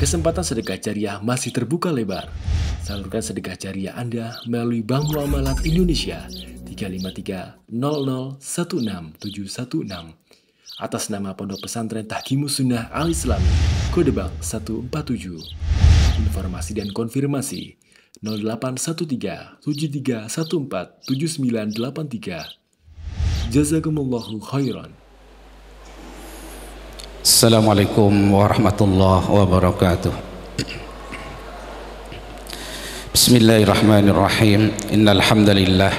Kesempatan sedekah jariah masih terbuka lebar. Salurkan sedekah jariah Anda melalui Bank Muamalat Indonesia 35300161716 atas nama Pondok Pesantren Tahkimus Sunnah Al-Islami, kode bank 147. Informasi dan konfirmasi 0813 7314 7983. Jazakumullahu khairan. Assalamualaikum warahmatullahi wabarakatuh. Bismillahirrahmanirrahim. Innal hamdalillah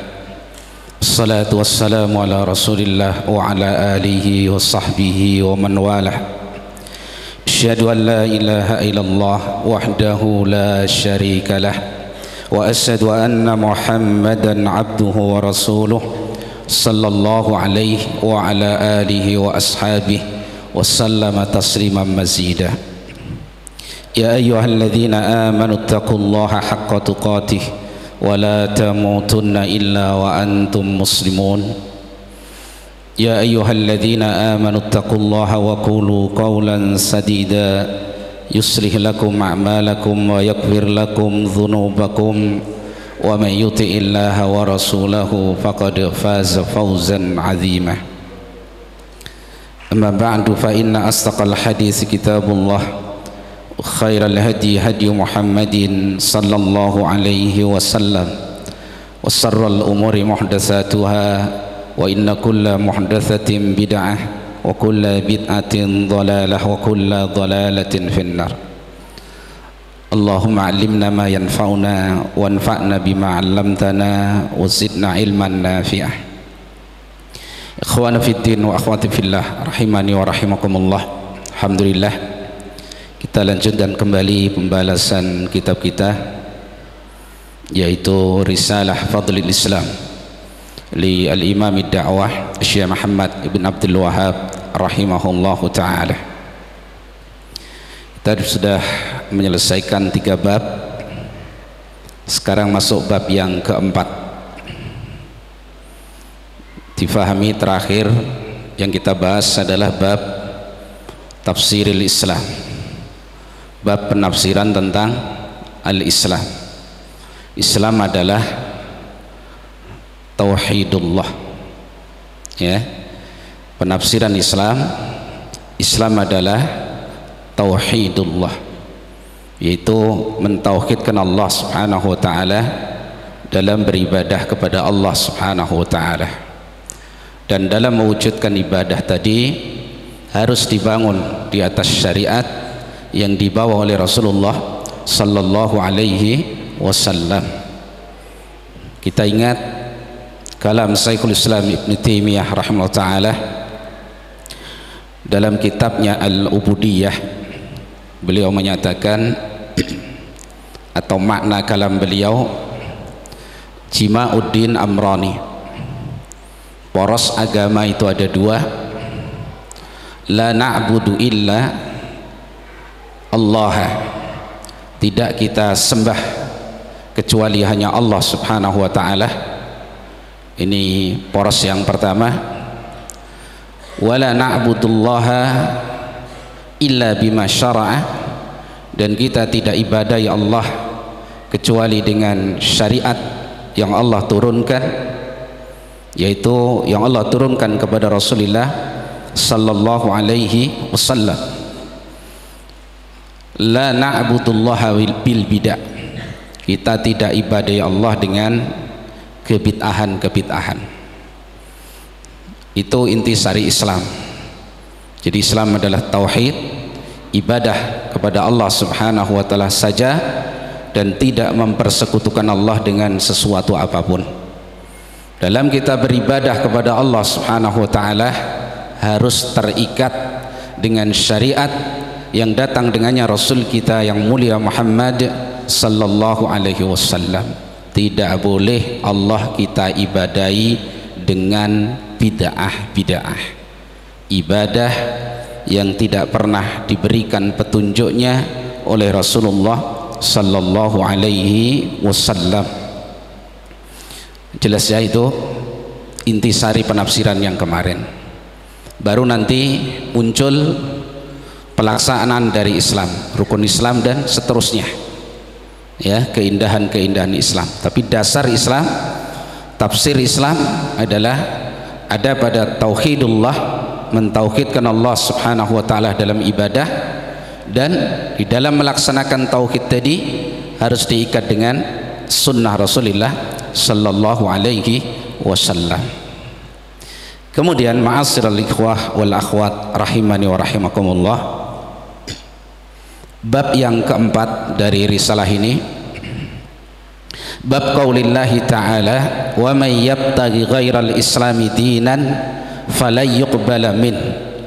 wassalatu wassalamu ala Rasulillah wa ala alihi wa sahbihi wa man walah. Asyhadu an la ilaha illallah wahdahu la syarika lah wa asyhadu anna Muhammadan abduhu wa rasuluh sallallahu alaihi wa ala alihi wa ashabihi وسلم تسليما مزيدا. يا أيها الذين آمنوا اتقوا الله حق تقاته ولا تموتن إلا وأنتم مسلمون. يا أيها الذين آمنوا اتقوا الله وقولوا قولا سديدا يصلح لكم أعمالكم ويغفر لكم ذنوبكم ومن يطع الله ورسوله فقد فاز فوزا عظيما. أما بعد فإن أصدق الحديث كتاب الله خير الهدي هدي محمد صلى الله عليه وسلم وشر الأمور محدثاتها وإن كل محدثة بدعة وكل بدعة ضلالة وكل ضلالة في النار. اللهم علمنا ما ينفعنا وانفعنا بما علمتنا وزدنا علما نافعا. Ikhwan fiddin wa akhwati fillah rahimani wa rahimakumullah. Alhamdulillah, kita lanjutkan kembali pembalasan kitab kita, yaitu Risalah Fadlil Islam li al-Imam ad-Da'wah Syekh Muhammad ibn Abdul Wahhab rahimahullahu ta'ala. Kita sudah menyelesaikan 3 bab. Sekarang masuk bab yang keempat. Difahami terakhir yang kita bahas adalah bab tafsiril Islam, bab penafsiran tentang al-Islam. Islam adalah tauhidullah, ya. Penafsiran Islam, Islam adalah tauhidullah, yaitu mentauhidkan Allah Subhanahu wa taala dalam beribadah kepada Allah Subhanahu wa taala. Dan dalam mewujudkan ibadah tadi harus dibangun di atas syariat yang dibawa oleh Rasulullah sallallahu alaihi wasallam. Kita ingat kalam Syekhul Islam Ibn Taimiyah rahimahullah ta'ala dalam kitabnya Al-Ubudiyah. Beliau menyatakan atau makna kalam beliau, Jima'uddin Amrani, poros agama itu ada 2. La na'budu illa Allah, tidak kita sembah kecuali hanya Allah Subhanahu wa ta'ala. Ini poros yang pertama. Wala na'budullaha illa bima syara'a, dan kita tidak ibadahi Allah kecuali dengan syariat yang Allah turunkan, yaitu yang Allah turunkan kepada Rasulullah sallallahu alaihi wasallam. La na'budullaha bil bid'ah, kita tidak ibadah Allah dengan kebid'ahan. Itu intisari Islam. Jadi Islam adalah tauhid, ibadah kepada Allah Subhanahu wa taala saja, dan tidak mempersekutukan Allah dengan sesuatu apapun. Dalam kita beribadah kepada Allah Subhanahu wa ta'ala harus terikat dengan syariat yang datang dengannya Rasul kita yang mulia Muhammad sallallahu alaihi wasallam. Tidak boleh Allah kita ibadahi dengan bid'ah. Ibadah yang tidak pernah diberikan petunjuknya oleh Rasulullah sallallahu alaihi wasallam. Jelas ya, itu intisari penafsiran yang kemarin. Baru nanti muncul pelaksanaan dari Islam, rukun Islam dan seterusnya, ya, keindahan-keindahan Islam. Tapi dasar Islam, tafsir Islam adalah ada pada tauhidullah, mentauhidkan Allah Subhanahu wa taala dalam ibadah, dan di dalam melaksanakan tauhid tadi harus diikat dengan sunnah Rasulullah sallallahu alaihi wasallam. Kemudian ma'asyiral ikhwah wal akhwat rahimani wa rahimakumullah, bab yang keempat dari risalah ini, bab qaulillahi ta'ala wa may yabtaghi ghairal islami dinan falan yuqbala min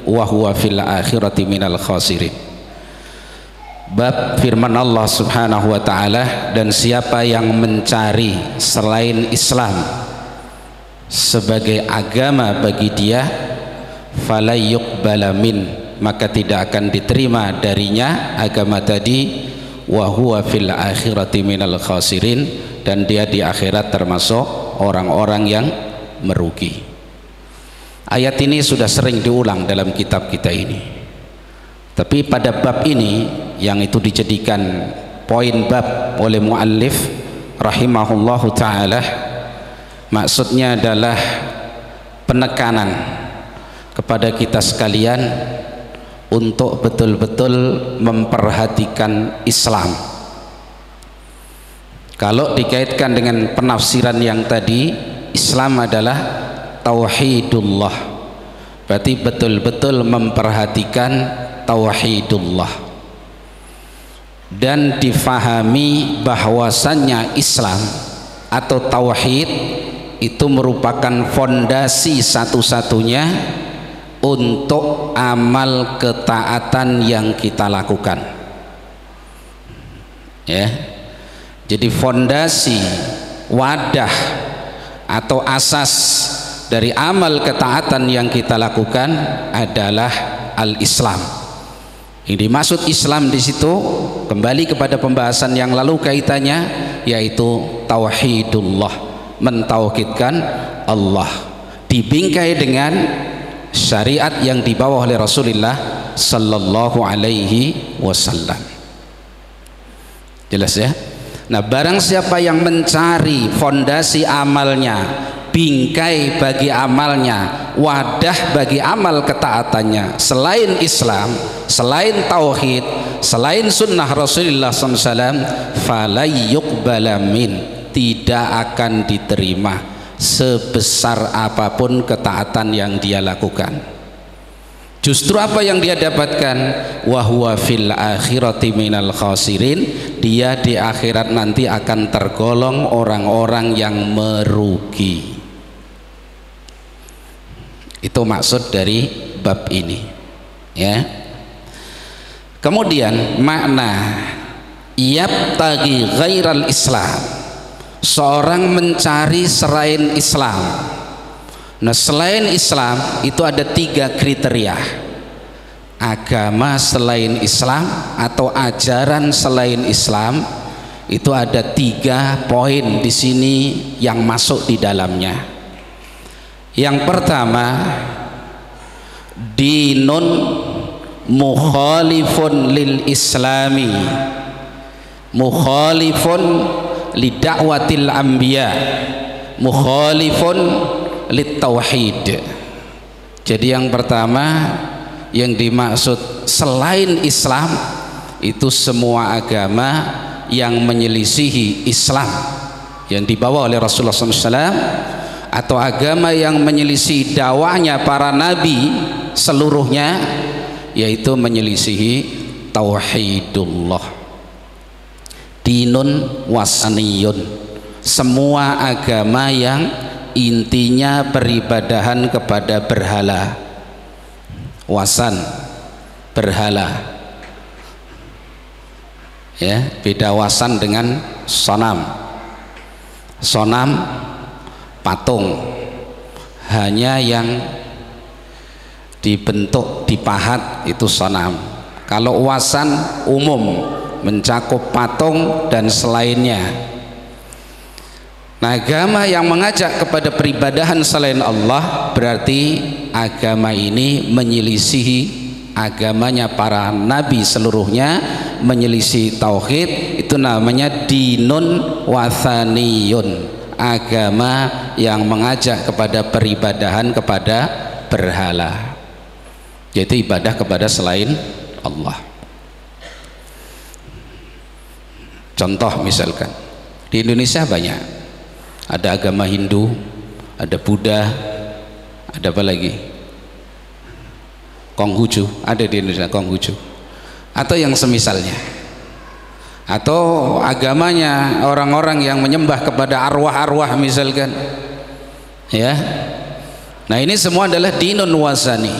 wa huwa fil akhirati minal khasirin. Bab firman Allah Subhanahu wa taala, dan siapa yang mencari selain Islam sebagai agama bagi dia, fala yuqbala min, maka tidak akan diterima darinya agama tadi, wa huwa fil akhirati minal khasirin, dan dia di akhirat termasuk orang-orang yang merugi. Ayat ini sudah sering diulang dalam kitab kita ini, tapi pada bab ini yang itu dijadikan poin bab oleh muallif rahimahullahu ta'ala, maksudnya adalah penekanan kepada kita sekalian untuk betul-betul memperhatikan Islam. Kalau dikaitkan dengan penafsiran yang tadi, Islam adalah tauhidullah, berarti betul-betul memperhatikan tauhidullah, dan difahami bahwasannya Islam atau tauhid itu merupakan fondasi satu-satunya untuk amal ketaatan yang kita lakukan, ya. Jadi fondasi, wadah atau asas dari amal ketaatan yang kita lakukan adalah al-Islam. Yang dimaksud Islam di situ kembali kepada pembahasan yang lalu kaitannya, yaitu tauhidullah, mentauhidkan Allah, dibingkai dengan syariat yang dibawa oleh Rasulullah sallallahu alaihi wasallam. Jelas ya? Nah, barang siapa yang mencari fondasi amalnya, bingkai bagi amalnya, wadah bagi amal ketaatannya selain Islam, selain tauhid, selain sunnah Rasulullah SAW, fala yuqbala min, tidak akan diterima sebesar apapun ketaatan yang dia lakukan. Justru apa yang dia dapatkan? Wa huwa fil akhirati minal khasirin, dia di akhirat nanti akan tergolong orang-orang yang merugi. Itu maksud dari bab ini, ya. Kemudian makna yabtaghi ghairal Islam, seorang mencari selain Islam. Nah, selain Islam itu ada 3 kriteria. Agama selain Islam atau ajaran selain Islam itu ada 3 poin di sini yang masuk di dalamnya. Yang pertama, dinun mukhalifun lil islami, mukhalifun li da'watil anbiya, mukhalifun lit tauhid. Jadi yang pertama yang dimaksud selain Islam itu semua agama yang menyelisihi Islam yang dibawa oleh Rasulullah SAW, atau agama yang menyelisih dakwahnya para nabi seluruhnya, yaitu menyelisihi tauhidullah. Dinun wasaniyun, semua agama yang intinya peribadahan kepada berhala. Wasan, berhala, ya, beda wasan dengan sonam. Sonam patung, hanya yang dibentuk, dipahat itu sonam. Kalau wasan umum, mencakup patung dan selainnya. Nah, agama yang mengajak kepada peribadahan selain Allah berarti agama ini menyelisihi agamanya para nabi seluruhnya menyelisih tauhid, itu namanya dinun wathaniyun, agama yang mengajak kepada peribadahan kepada berhala, yaitu ibadah kepada selain Allah. Contoh misalkan di Indonesia banyak, ada agama Hindu, ada Buddha, ada apa lagi, Konghucu, ada di Indonesia Konghucu, atau yang semisalnya, atau agamanya orang-orang yang menyembah kepada arwah-arwah misalkan, ya. Nah ini semua adalah dinun wasani,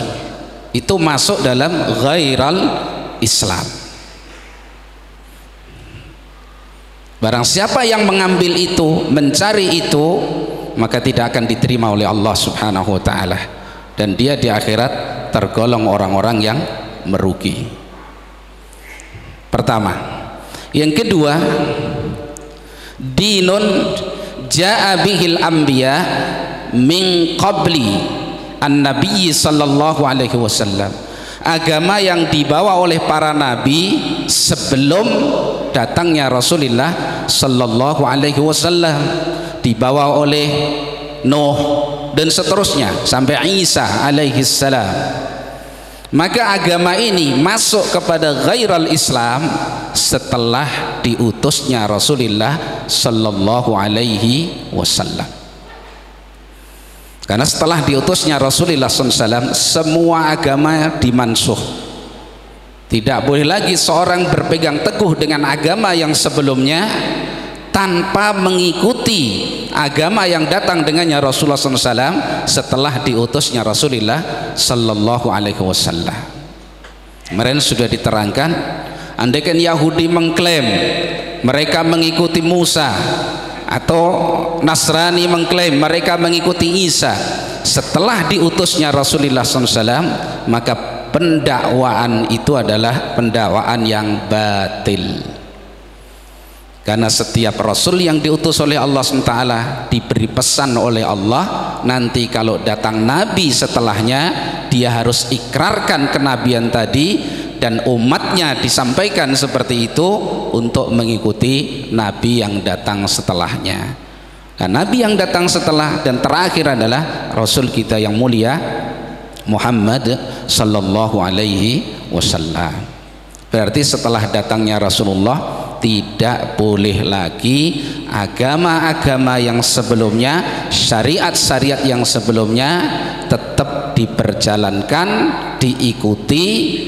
itu masuk dalam ghairal Islam. Barang siapa yang mengambil itu, mencari itu, maka tidak akan diterima oleh Allah Subhanahu wa ta'ala, dan dia di akhirat tergolong orang-orang yang merugi. Pertama. Yang kedua, dinun jaa bihil anbiya min qabli an-nabi sallallahu alaihi wasallam, agama yang dibawa oleh para nabi sebelum datangnya Rasulullah sallallahu alaihi wasallam, dibawa oleh Nuh dan seterusnya sampai Isa alaihi salam. Maka agama ini masuk kepada ghairal Islam setelah diutusnya Rasulullah sallallahu alaihi wasallam. Karena setelah diutusnya Rasulullah SAW, semua agama dimansuh. Tidak boleh lagi seorang berpegang teguh dengan agama yang sebelumnya tanpa mengikuti agama yang datang dengannya Rasulullah SAW setelah diutusnya Rasulullah Sallallahu Alaihi Wasallam. Kemarin sudah diterangkan, andaikan Yahudi mengklaim mereka mengikuti Musa, atau Nasrani mengklaim mereka mengikuti Isa setelah diutusnya Rasulullah SAW, maka pendakwaan itu adalah pendakwaan yang batil. Karena setiap Rasul yang diutus oleh Allah SWT diberi pesan oleh Allah, nanti kalau datang Nabi setelahnya, dia harus ikrarkan kenabian tadi, dan umatnya disampaikan seperti itu untuk mengikuti Nabi yang datang setelahnya. Nah, Nabi yang datang setelah dan terakhir adalah Rasul kita yang mulia Muhammad Sallallahu Alaihi Wasallam. Berarti setelah datangnya Rasulullah tidak boleh lagi agama-agama yang sebelumnya, syariat-syariat yang sebelumnya tetap diperjalankan, diikuti,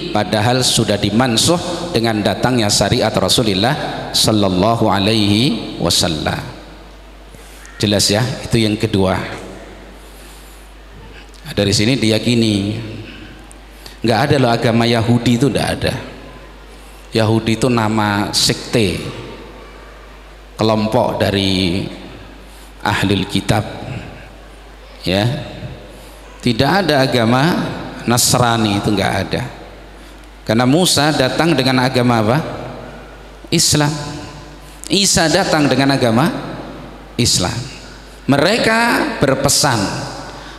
padahal sudah dimansuh dengan datangnya syariat Rasulullah Sallallahu Alaihi Wasallam. Jelas ya, itu yang kedua. Dari sini diyakini nggak ada loh agama Yahudi, itu nggak ada. Yahudi itu nama sekte, kelompok dari ahlul kitab, ya. Tidak ada agama Nasrani, itu nggak ada. Karena Musa datang dengan agama apa? Islam. Isa datang dengan agama Islam. Mereka berpesan,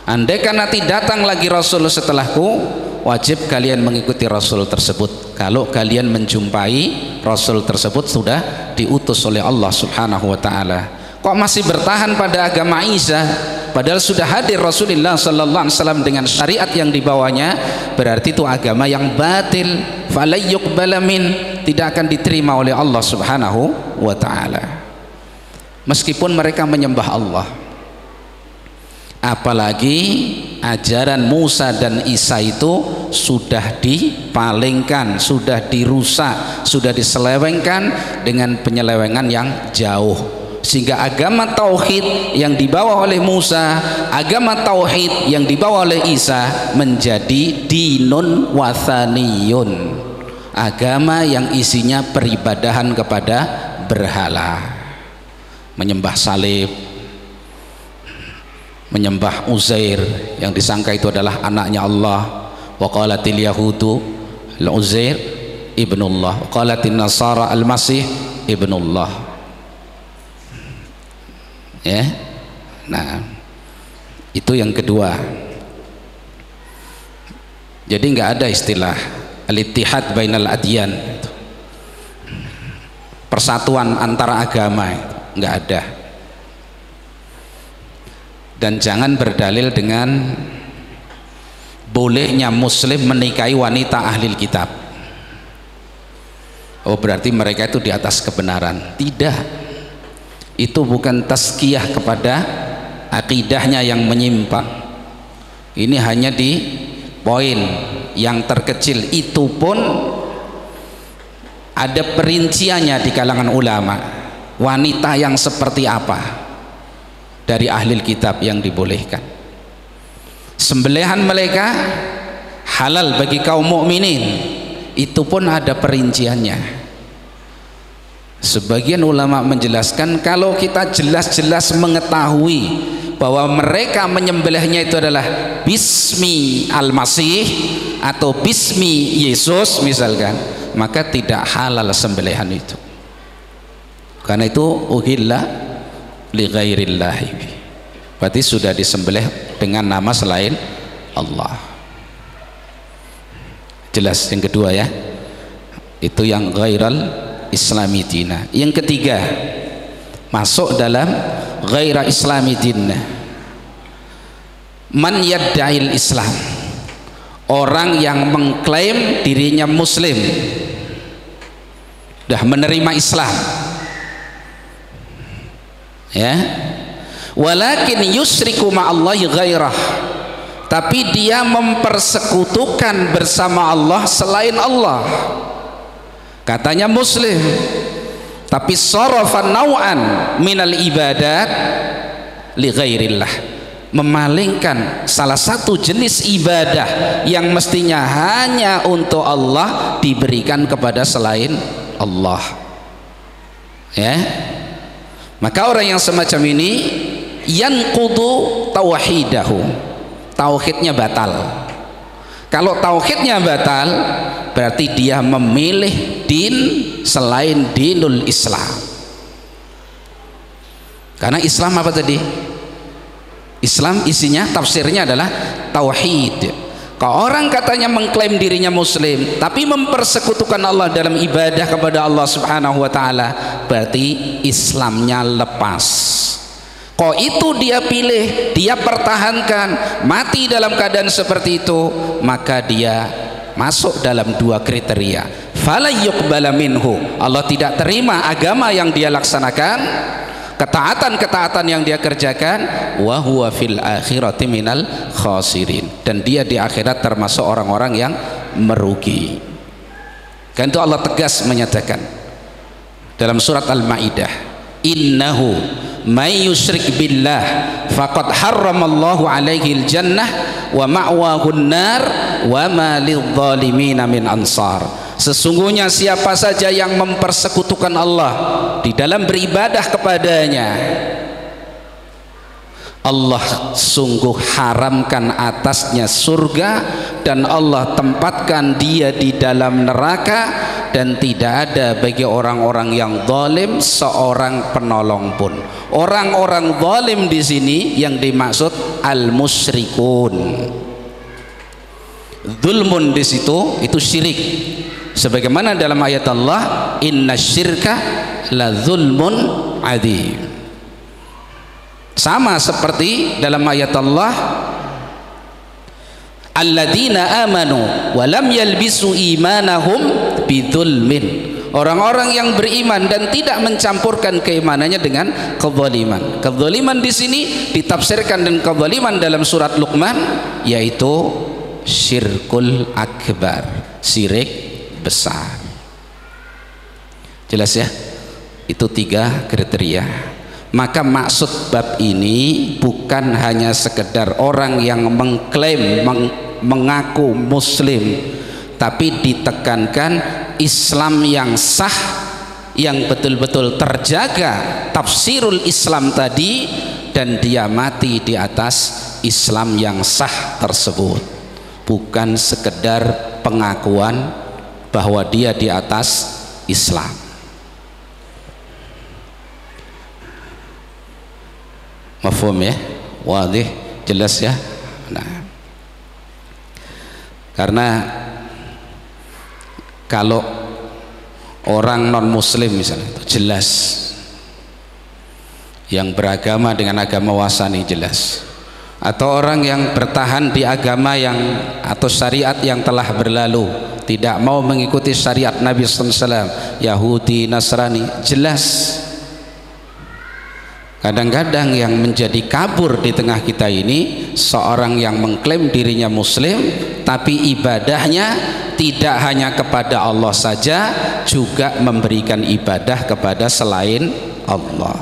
andaikan nanti datang lagi Rasul setelahku, wajib kalian mengikuti Rasul tersebut. Kalau kalian menjumpai Rasul tersebut sudah diutus oleh Allah Subhanahu wa ta'ala. Kok masih bertahan pada agama Isa, padahal sudah hadir Rasulullah sallallahu alaihi wasallam dengan syariat yang dibawanya? Berarti itu agama yang batil, falayyuqbala min, tidak akan diterima oleh Allah Subhanahu wa ta'ala. Meskipun mereka menyembah Allah, apalagi ajaran Musa dan Isa itu sudah dipalingkan, sudah dirusak, sudah diselewengkan dengan penyelewengan yang jauh, sehingga agama tauhid yang dibawa oleh Musa, agama tauhid yang dibawa oleh Isa menjadi dinun wathaniyun, agama yang isinya peribadahan kepada berhala, menyembah salib, menyembah Uzair yang disangka itu adalah anaknya Allah. Wa qalatil yahudu al-Uzair ibnullah, wa qalatin nasara al-Masih ibnullah. Ya. Nah, itu yang kedua. Jadi nggak ada istilah al-ittihad bainal adyan, persatuan antara agama, nggak ada. Dan jangan berdalil dengan bolehnya muslim menikahi wanita ahli kitab, oh berarti mereka itu di atas kebenaran. Tidak, itu bukan tazkiyah kepada akidahnya yang menyimpang. Ini hanya di poin yang terkecil, itu pun ada perinciannya di kalangan ulama, wanita yang seperti apa dari ahli kitab yang dibolehkan. Sembelihan mereka halal bagi kaum mukminin, itu pun ada perinciannya. Sebagian ulama menjelaskan kalau kita jelas-jelas mengetahui bahwa mereka menyembelihnya itu adalah bismi al-masih atau bismi Yesus misalkan, maka tidak halal sembelihan itu. Karena itu uhilla li ghairillahi, berarti sudah disembelih dengan nama selain Allah. Jelas yang kedua ya, itu yang ghairal islami dina. Yang ketiga masuk dalam ghaira islami dina, man yadda'il Islam, orang yang mengklaim dirinya muslim, dah menerima Islam ya, walakin yusriku ma'allahi ghairah, tapi dia mempersekutukan bersama Allah selain Allah. Katanya muslim, tapi sarafan nau'an minal ibadat li ghairillah, memalingkan salah satu jenis ibadah yang mestinya hanya untuk Allah diberikan kepada selain Allah ya. Maka orang yang semacam ini yanqudu tauhidahu, tauhidnya batal. Kalau tauhidnya batal, berarti dia memilih din selain dinul Islam. Karena Islam apa tadi? Islam isinya, tafsirnya adalah tauhid. Kalau orang katanya mengklaim dirinya muslim tapi mempersekutukan Allah dalam ibadah kepada Allah Subhanahu wa taala, berarti Islamnya lepas. Kok itu dia pilih, dia pertahankan, mati dalam keadaan seperti itu, maka dia masuk dalam dua kriteria. Fala yuqbala minhu, Allah tidak terima agama yang dia laksanakan, ketaatan-ketaatan yang dia kerjakan, wa huwa fil akhirati minal khasirin, dan dia di akhirat termasuk orang-orang yang merugi. Kan itu Allah tegas menyatakan dalam surat Al-Maidah, innahu may yusyrik billah faqad harramallahu alaihil jannah wa ma'wahun nar wa ma lidh-dhalimin min ansar. Sesungguhnya siapa saja yang mempersekutukan Allah di dalam beribadah kepadanya, Allah sungguh haramkan atasnya surga dan Allah tempatkan dia di dalam neraka, dan tidak ada bagi orang-orang yang zalim seorang penolong pun. Orang-orang zalim di sini yang dimaksud al-musyrikun. Zulmun di situ itu syirik. Sebagaimana dalam ayat Allah, inna syirka la zulmun adzim. Sama seperti dalam ayat Allah, alladzina amanu wa lam yalbisu imanahum bidzulmin. Orang-orang yang beriman dan tidak mencampurkan keimanannya dengan kezaliman. Kezaliman di sini ditafsirkan dengan kezaliman dalam surat Luqman, yaitu syirkul akbar, syirik besar. Jelas ya, itu tiga kriteria. Maka maksud bab ini bukan hanya sekedar orang yang mengklaim mengaku muslim, tapi ditekankan Islam yang sah, yang betul-betul terjaga tafsirul Islam tadi, dan dia mati di atas Islam yang sah tersebut, bukan sekedar pengakuan bahwa dia di atas Islam. Mafhum ya? Wadih, jelas ya? Nah, karena Kalau orang non muslim misalnya itu jelas, yang beragama dengan agama wasani jelas, atau orang yang bertahan di agama yang atau syariat yang telah berlalu, tidak mau mengikuti syariat Nabi SAW, Yahudi, Nasrani, jelas. Kadang-kadang yang menjadi kabur di tengah kita ini seorang yang mengklaim dirinya muslim tapi ibadahnya tidak hanya kepada Allah saja, juga memberikan ibadah kepada selain Allah.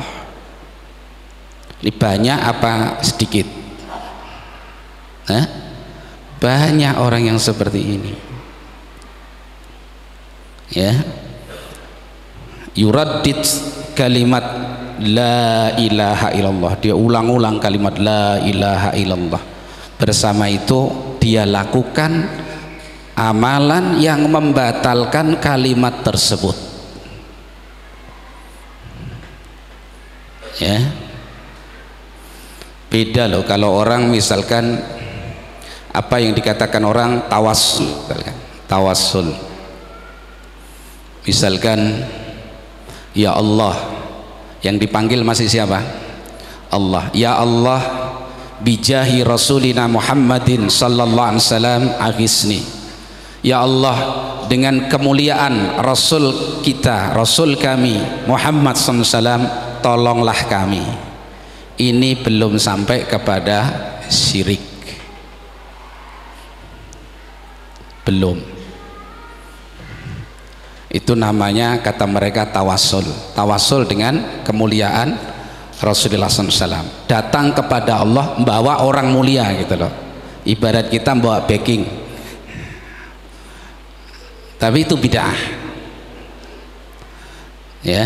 Ini banyak apa sedikit? Banyak orang yang seperti ini, ya. Yuraddid kalimat la ilaha illallah, dia ulang-ulang kalimat la ilaha illallah. Bersama itu dia lakukan amalan yang membatalkan kalimat tersebut, ya. Beda loh kalau orang misalkan apa yang dikatakan orang tawassul, tawassul misalkan, ya Allah, yang dipanggil masih siapa? Allah. Ya Allah, bijahi Rasulina Muhammadin sallallahu alaihi wasallam aghisni. Ya Allah, dengan kemuliaan Rasul kita, Rasul kami Muhammad sallallahu alaihi wasallam, tolonglah kami. Ini belum sampai kepada syirik, belum. Itu namanya, kata mereka, tawassul. Tawassul dengan kemuliaan Rasulullah SAW, datang kepada Allah membawa orang mulia gitu loh. Ibarat kita membawa backing, tapi itu bid'ah, ya.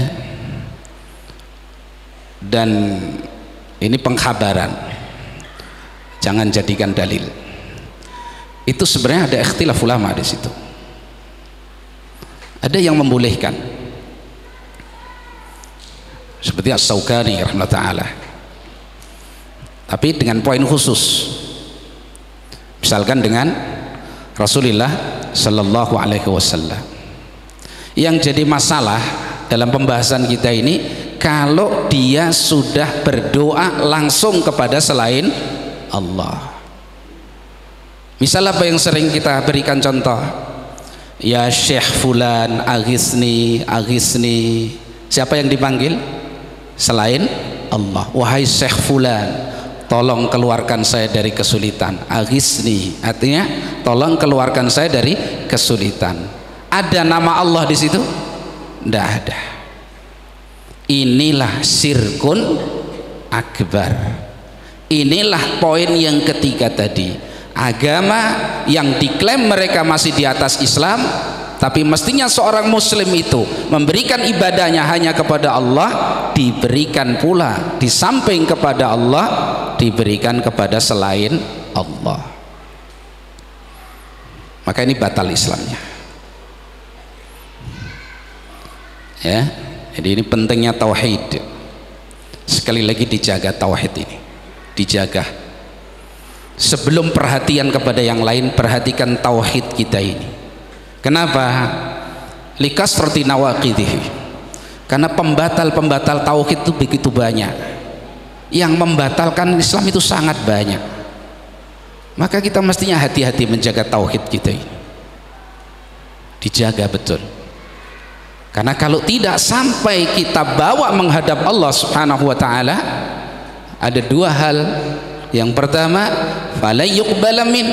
Dan ini pengkhabaran, jangan jadikan dalil. Itu sebenarnya ada ikhtilaf ulama di situ. Ada yang membolehkan, seperti As-Syaukani rahimahullah, tapi dengan poin khusus. Misalkan dengan Rasulullah sallallahu alaihi wasallam. Yang jadi masalah dalam pembahasan kita ini, kalau dia sudah berdoa langsung kepada selain Allah. Misal apa yang sering kita berikan contoh, ya Syekh Fulan aghisni, aghisni. Siapa yang dipanggil? Selain Allah. Wahai Syekh Fulan, tolong keluarkan saya dari kesulitan. Aghisni artinya tolong keluarkan saya dari kesulitan. Ada nama Allah di situ? Tidak ada. Inilah syirkun akbar. Inilah poin yang ketiga tadi. Agama yang diklaim mereka masih di atas Islam, tapi mestinya seorang muslim itu memberikan ibadahnya hanya kepada Allah, diberikan pula di samping kepada Allah, diberikan kepada selain Allah. Maka ini batal Islamnya, ya. Jadi ini pentingnya tauhid. Sekali lagi dijaga tauhid ini, dijaga. Sebelum perhatian kepada yang lain, perhatikan tauhid kita ini. Kenapa? Likasrati nawaqidihi. Karena pembatal-pembatal tauhid itu begitu banyak. Yang membatalkan Islam itu sangat banyak. Maka kita mestinya hati-hati menjaga tauhid kita ini. Dijaga betul. Karena kalau tidak sampai kita bawa menghadap Allah Subhanahu wa taala, ada dua hal. Yang pertama, fala yuqbala min,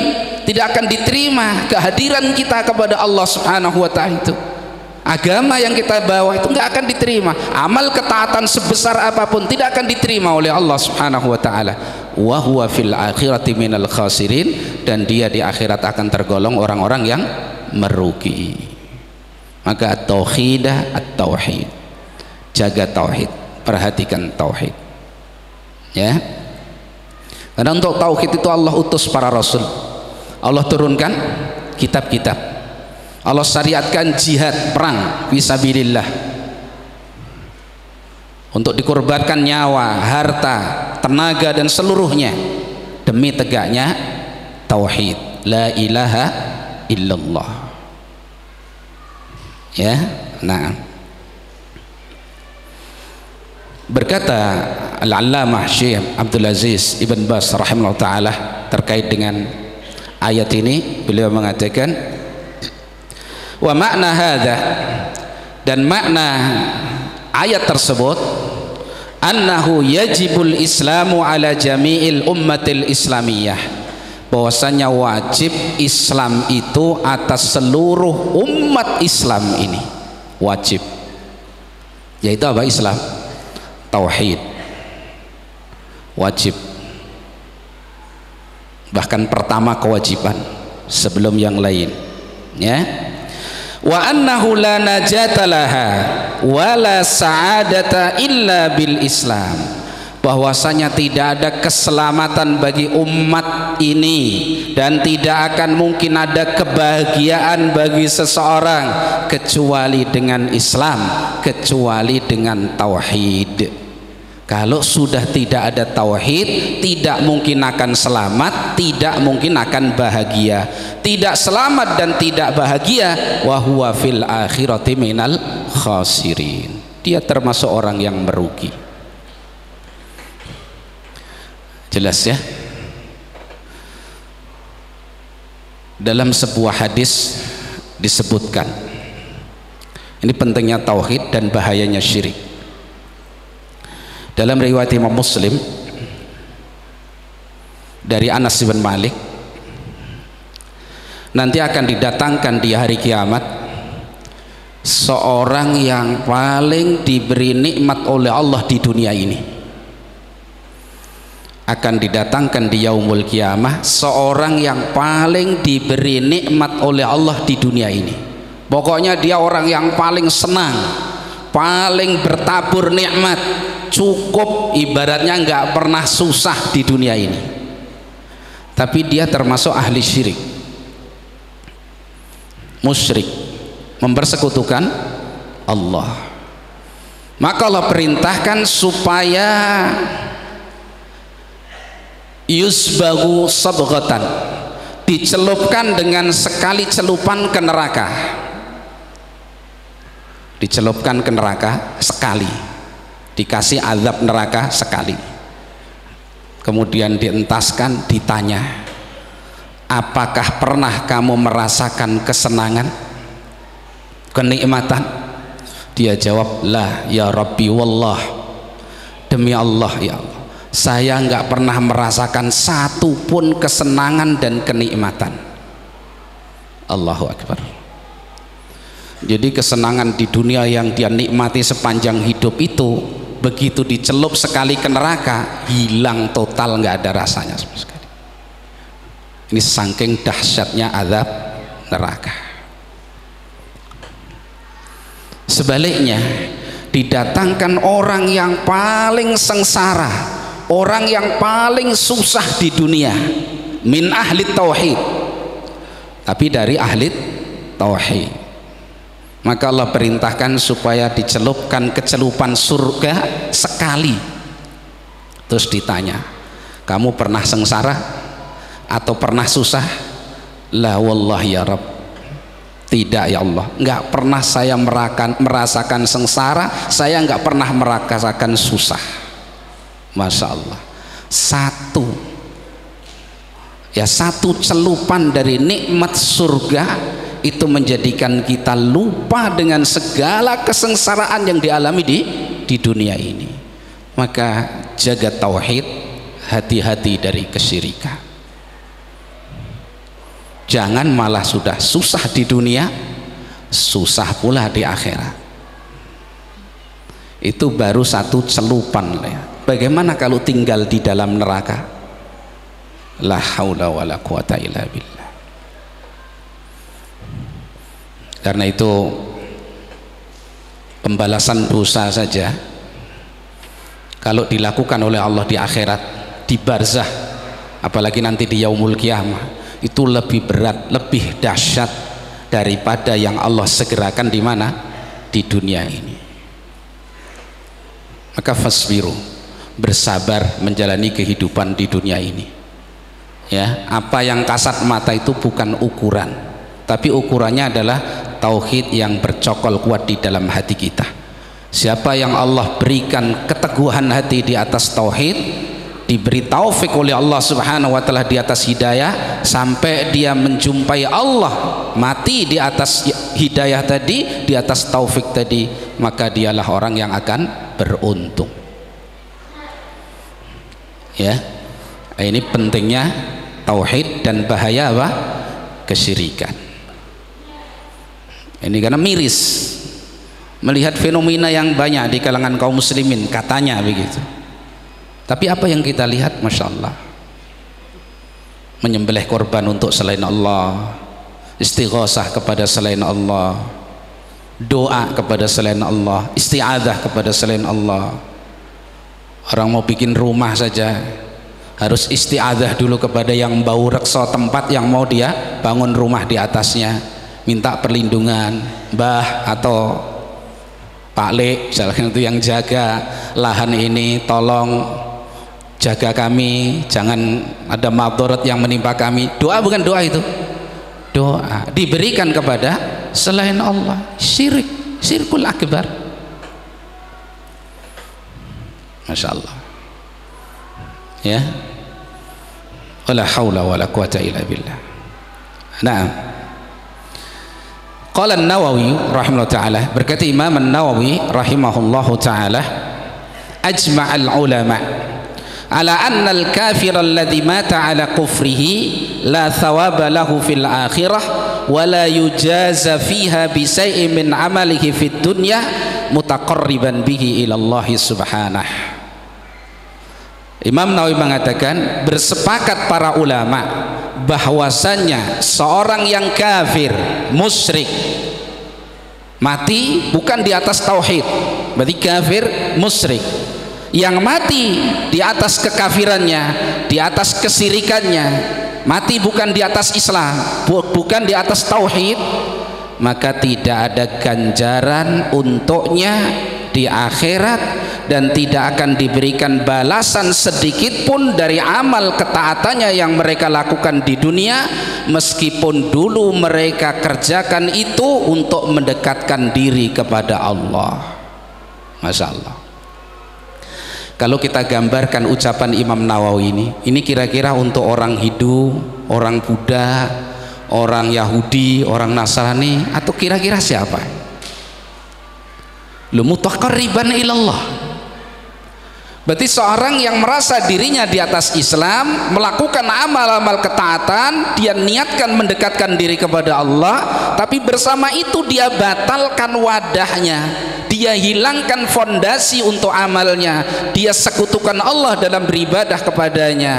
tidak akan diterima kehadiran kita kepada Allah Subhanahu wa taala itu. Agama yang kita bawa itu enggak akan diterima. Amal ketaatan sebesar apapun tidak akan diterima oleh Allah Subhanahu wa taala. Wa huwa fil akhirati minal khasirin, dan dia di akhirat akan tergolong orang-orang yang merugi. Maka tauhidah at-tauhid. Jaga tauhid, perhatikan tauhid. Ya. Karena untuk tauhid itu Allah utus para rasul, Allah turunkan kitab-kitab, Allah syariatkan jihad, perang fisabilillah, untuk dikorbankan nyawa, harta, tenaga dan seluruhnya demi tegaknya tauhid, la ilaha illallah. Ya, nah, berkata Al-Allamah Syekh Abdul Aziz Ibn Baz rahimahullah ta'ala terkait dengan ayat ini, beliau mengatakan wa makna hadza, dan makna ayat tersebut, annahu yajibul islamu ala jami'il ummatil islamiyah, bahwasanya wajib Islam itu atas seluruh umat Islam ini, wajib. Yaitu apa Islam? Tauhid, wajib, bahkan pertama kewajiban sebelum yang lain, ya. Wa annahu la najata laha wa la sa'adata illa bil Islam, bahwasanya tidak ada keselamatan bagi umat ini dan tidak akan mungkin ada kebahagiaan bagi seseorang kecuali dengan Islam, kecuali dengan tauhid. Kalau sudah tidak ada tauhid, tidak mungkin akan selamat, tidak mungkin akan bahagia. Tidak selamat dan tidak bahagia, wa huwa fil akhirati minal khasirin, dia termasuk orang yang merugi. Jelas ya? Dalam sebuah hadis disebutkan, ini pentingnya tauhid dan bahayanya syirik. Dalam riwayat Imam Muslim dari Anas bin Malik, nanti akan didatangkan di hari kiamat seorang yang paling diberi nikmat oleh Allah di dunia ini. Akan didatangkan di yaumul kiamah seorang yang paling diberi nikmat oleh Allah di dunia ini. Pokoknya dia orang yang paling senang, paling bertabur nikmat, cukup, ibaratnya nggak pernah susah di dunia ini. Tapi dia termasuk ahli syirik, musyrik, mempersekutukan Allah. Maka Allah perintahkan supaya yusbagu sabghatan, dicelupkan dengan sekali celupan ke neraka, dicelupkan ke neraka sekali, dikasih azab neraka sekali, kemudian dientaskan, ditanya, apakah pernah kamu merasakan kesenangan, kenikmatan? Dia jawab, la ya Rabbi wallah, demi Allah ya Allah, saya nggak pernah merasakan satu pun kesenangan dan kenikmatan. Allahu Akbar. Jadi kesenangan di dunia yang dia nikmati sepanjang hidup itu, begitu dicelup sekali ke neraka, hilang total, nggak ada rasanya sama sekali. Ini saking dahsyatnya azab neraka. Sebaliknya, didatangkan orang yang paling sengsara, orang yang paling susah di dunia, min ahli tauhid, tapi dari ahli tauhid. Maka Allah perintahkan supaya dicelupkan kecelupan surga sekali. Terus ditanya, kamu pernah sengsara atau pernah susah? La wallah ya Rabb, tidak ya Allah, nggak pernah saya merasakan sengsara, saya nggak pernah merasakan susah. Masya Allah, satu celupan dari nikmat surga itu menjadikan kita lupa dengan segala kesengsaraan yang dialami di dunia ini. Maka jaga tauhid, hati-hati dari kesyirikan. Jangan malah sudah susah di dunia, susah pula di akhirat. Itu baru satu celupan. Bagaimana kalau tinggal di dalam neraka? La haula wala quwata illa billah. Karena itu pembalasan dosa saja kalau dilakukan oleh Allah di akhirat, di barzah, apalagi nanti di yaumul kiamah, itu lebih berat, lebih dahsyat daripada yang Allah segerakan di mana? Di dunia ini. Maka fasbiru, bersabar menjalani kehidupan di dunia ini. Ya, apa yang kasat mata itu bukan ukuran, tapi ukurannya adalah tauhid yang bercokol kuat di dalam hati kita. Siapa yang Allah berikan keteguhan hati di atas tauhid, diberi taufik oleh Allah Subhanahu wa taala di atas hidayah sampai dia menjumpai Allah, mati di atas hidayah tadi, di atas taufik tadi, maka dialah orang yang akan beruntung. Ya, ini pentingnya tauhid dan bahaya apa? Kesyirikan. Ini karena miris melihat fenomena yang banyak di kalangan kaum muslimin, katanya begitu. Tapi apa yang kita lihat, Masya Allah, menyembelih korban untuk selain Allah, istighosah kepada selain Allah, doa kepada selain Allah, isti'adzah kepada selain Allah. Orang mau bikin rumah saja harus isti'adzah dulu kepada yang bau reksa tempat yang mau dia bangun rumah di atasnya, minta perlindungan, Mbah atau Pak Le misalkan itu yang jaga lahan ini, tolong jaga kami, jangan ada madharat yang menimpa kami. Doa bukan doa itu, doa diberikan kepada selain Allah, syirik, syirkul akbar. Masya Allah, ya, wala haula wala quwata illa billah. Nah, qala an-Nawawi rahimahullah ta'ala, berkata Imam an-Nawawi rahimahullahu ta'ala, ajma'al ulama ala anna al-kafir alladhi mata ala kufrihi la thawaba lahu fil akhirah wa la yujaza fiha bi shay'in min amalihi fid dunya mutaqarriban bihi ila Allah subhanahu. Imam Nawawi mengatakan, bersepakat para ulama bahwasannya seorang yang kafir, musyrik, mati bukan di atas tauhid, berarti kafir, musyrik, yang mati di atas kekafirannya, di atas kesyirikannya, mati bukan di atas Islam, bukan di atas tauhid, maka tidak ada ganjaran untuknya di akhirat dan tidak akan diberikan balasan sedikit pun dari amal ketaatannya yang mereka lakukan di dunia, meskipun dulu mereka kerjakan itu untuk mendekatkan diri kepada Allah. Masya Allah. Kalau kita gambarkan ucapan Imam Nawawi ini kira-kira untuk orang Hindu, orang Buddha, orang Yahudi, orang Nasrani, atau kira-kira siapa? Lu mutaqarriban ilallah. Berarti seorang yang merasa dirinya di atas Islam, melakukan amal-amal ketaatan, dia niatkan mendekatkan diri kepada Allah, tapi bersama itu dia batalkan wadahnya, dia hilangkan fondasi untuk amalnya, dia sekutukan Allah dalam beribadah kepadanya,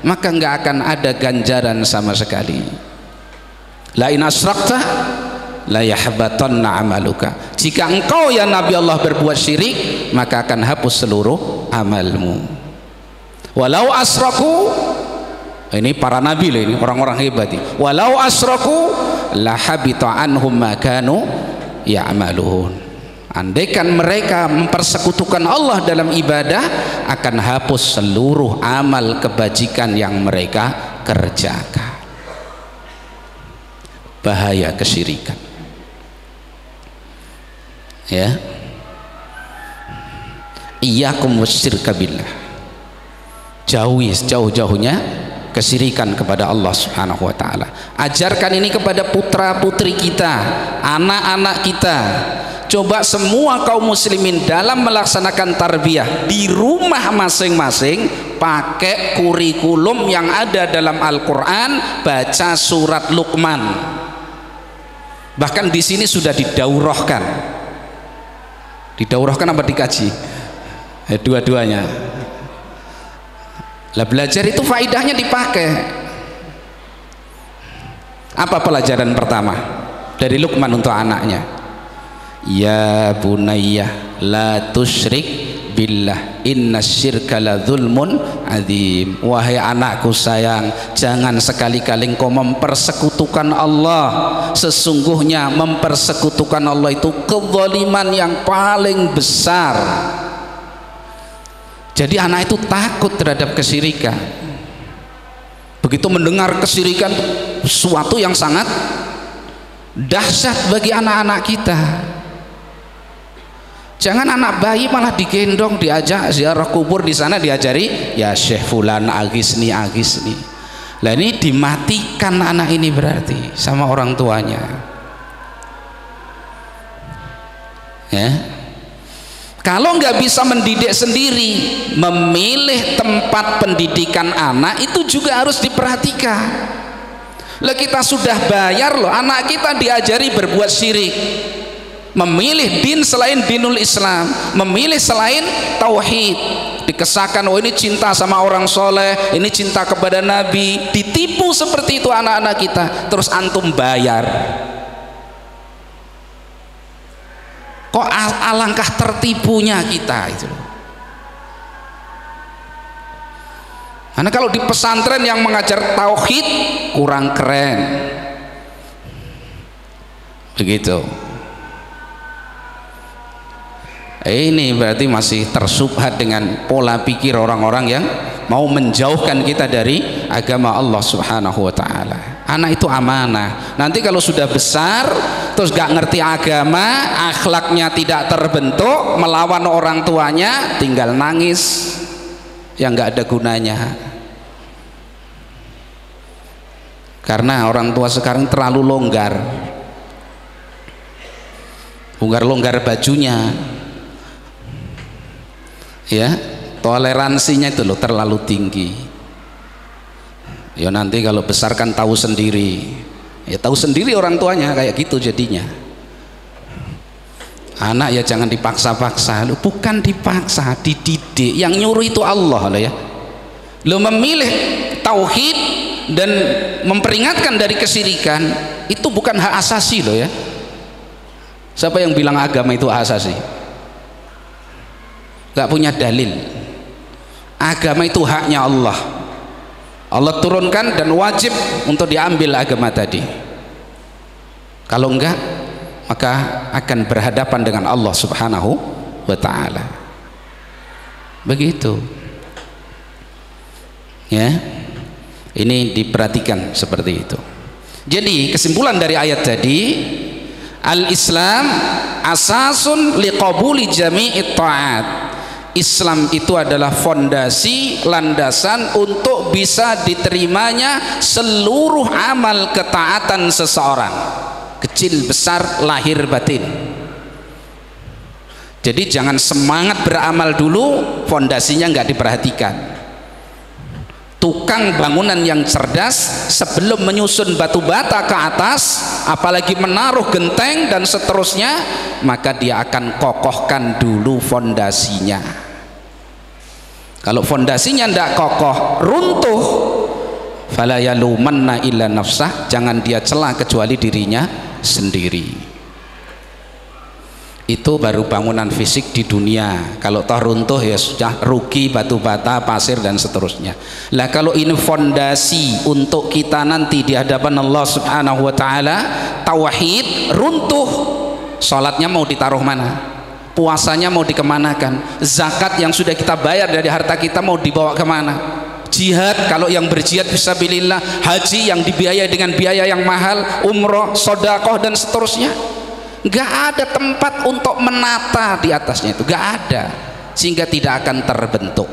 maka enggak akan ada ganjaran sama sekali. La in asyrakta la yahbatanna amaluka. Jika engkau ya Nabi Allah berbuat syirik, maka akan hapus seluruh amalmu. Walau asraku, ini para nabi loh, ini orang-orang hebat ini. Walau asraku la habita anhum ma kanu ya'malun. Andaikan mereka mempersekutukan Allah dalam ibadah, akan hapus seluruh amal kebajikan yang mereka kerjakan. Bahaya kesyirikan. Ya, iyyakum wasyirka billah, jauhi sejauh-jauhnya kesyirikan kepada Allah Subhanahu wa taala. Ajarkan ini kepada putra-putri kita, anak-anak kita. Coba semua kaum muslimin dalam melaksanakan tarbiyah di rumah masing-masing pakai kurikulum yang ada dalam Al-Qur'an, baca surat Luqman. Bahkan di sini sudah didaurahkan. Didaurahkan apa dikaji? Dua-duanya. Lah belajar itu faidahnya dipakai. Apa pelajaran pertama dari Luqman untuk anaknya? Ya bunayya la tusyrik billah innasyirka la dzulmun adzim. Wahai anakku sayang, jangan sekali-kali engkau mempersekutukan Allah. Sesungguhnya mempersekutukan Allah itu kezaliman yang paling besar. Jadi anak itu takut terhadap kesyirikan. Begitu mendengar kesyirikan, sesuatu yang sangat Dahsyat bagi anak-anak kita. Jangan anak bayi malah digendong, diajak ziarah kubur, di sana diajari ya Syekh Fulan agisni agisni. Lah ini dimatikan anak ini berarti sama orang tuanya. Ya. Kalau nggak bisa mendidik sendiri, memilih tempat pendidikan anak itu juga harus diperhatikan. Lah kita sudah bayar loh, anak kita diajari berbuat syirik, memilih din selain dinul Islam, memilih selain tauhid, dikesakan oh ini cinta sama orang soleh, ini cinta kepada Nabi, ditipu seperti itu anak-anak kita, terus antum bayar. Kok alangkah tertipunya kita itu. Karena kalau di pesantren yang mengajar tauhid kurang keren, begitu. Ini berarti masih tersubhat dengan pola pikir orang-orang yang mau menjauhkan kita dari agama Allah Subhanahu wa ta'ala. Anak itu amanah. Nanti kalau sudah besar terus gak ngerti agama, akhlaknya tidak terbentuk, melawan orang tuanya, tinggal nangis yang gak ada gunanya. Karena orang tua sekarang terlalu longgar, longgar bajunya, ya, toleransinya itu loh terlalu tinggi. Ya nanti kalau besar kan tahu sendiri, ya tahu sendiri orang tuanya kayak gitu jadinya. Anak ya jangan dipaksa-paksa, lo bukan dipaksa, dididik. Yang nyuruh itu Allah loh ya. Lo memilih tauhid dan memperingatkan dari kesyirikan itu bukan hak asasi loh ya. Siapa yang bilang agama itu hak asasi? Gak punya dalil. Agama itu haknya Allah. Allah turunkan dan wajib untuk diambil agama tadi. Kalau enggak, maka akan berhadapan dengan Allah Subhanahu wa ta'ala. Begitu ya, ini diperhatikan seperti itu. Jadi kesimpulan dari ayat tadi, al-Islam asasun liqabuli jami'it ta'at. Islam itu adalah fondasi, landasan untuk bisa diterimanya seluruh amal ketaatan seseorang, kecil besar lahir batin. Jadi jangan semangat beramal dulu, fondasinya nggak diperhatikan. Tukang bangunan yang cerdas sebelum menyusun batu bata ke atas, apalagi menaruh genteng dan seterusnya, maka dia akan kokohkan dulu fondasinya. Kalau fondasinya tidak kokoh, runtuh, fala yalumanna illa nafsah, jangan dia celah kecuali dirinya sendiri. Itu baru bangunan fisik di dunia. Kalau toh runtuh ya sudah rugi batu bata, pasir dan seterusnya. Lah kalau ini fondasi untuk kita nanti di hadapan Allah Subhanahu wa ta'ala, tauhid, runtuh, salatnya mau ditaruh mana? Puasanya mau dikemanakan? Zakat yang sudah kita bayar dari harta kita mau dibawa kemana? Jihad, kalau yang berjihad fisabilillah, haji yang dibiayai dengan biaya yang mahal, umroh, sedekah dan seterusnya, nggak ada tempat untuk menata di atasnya itu, nggak ada, sehingga tidak akan terbentuk.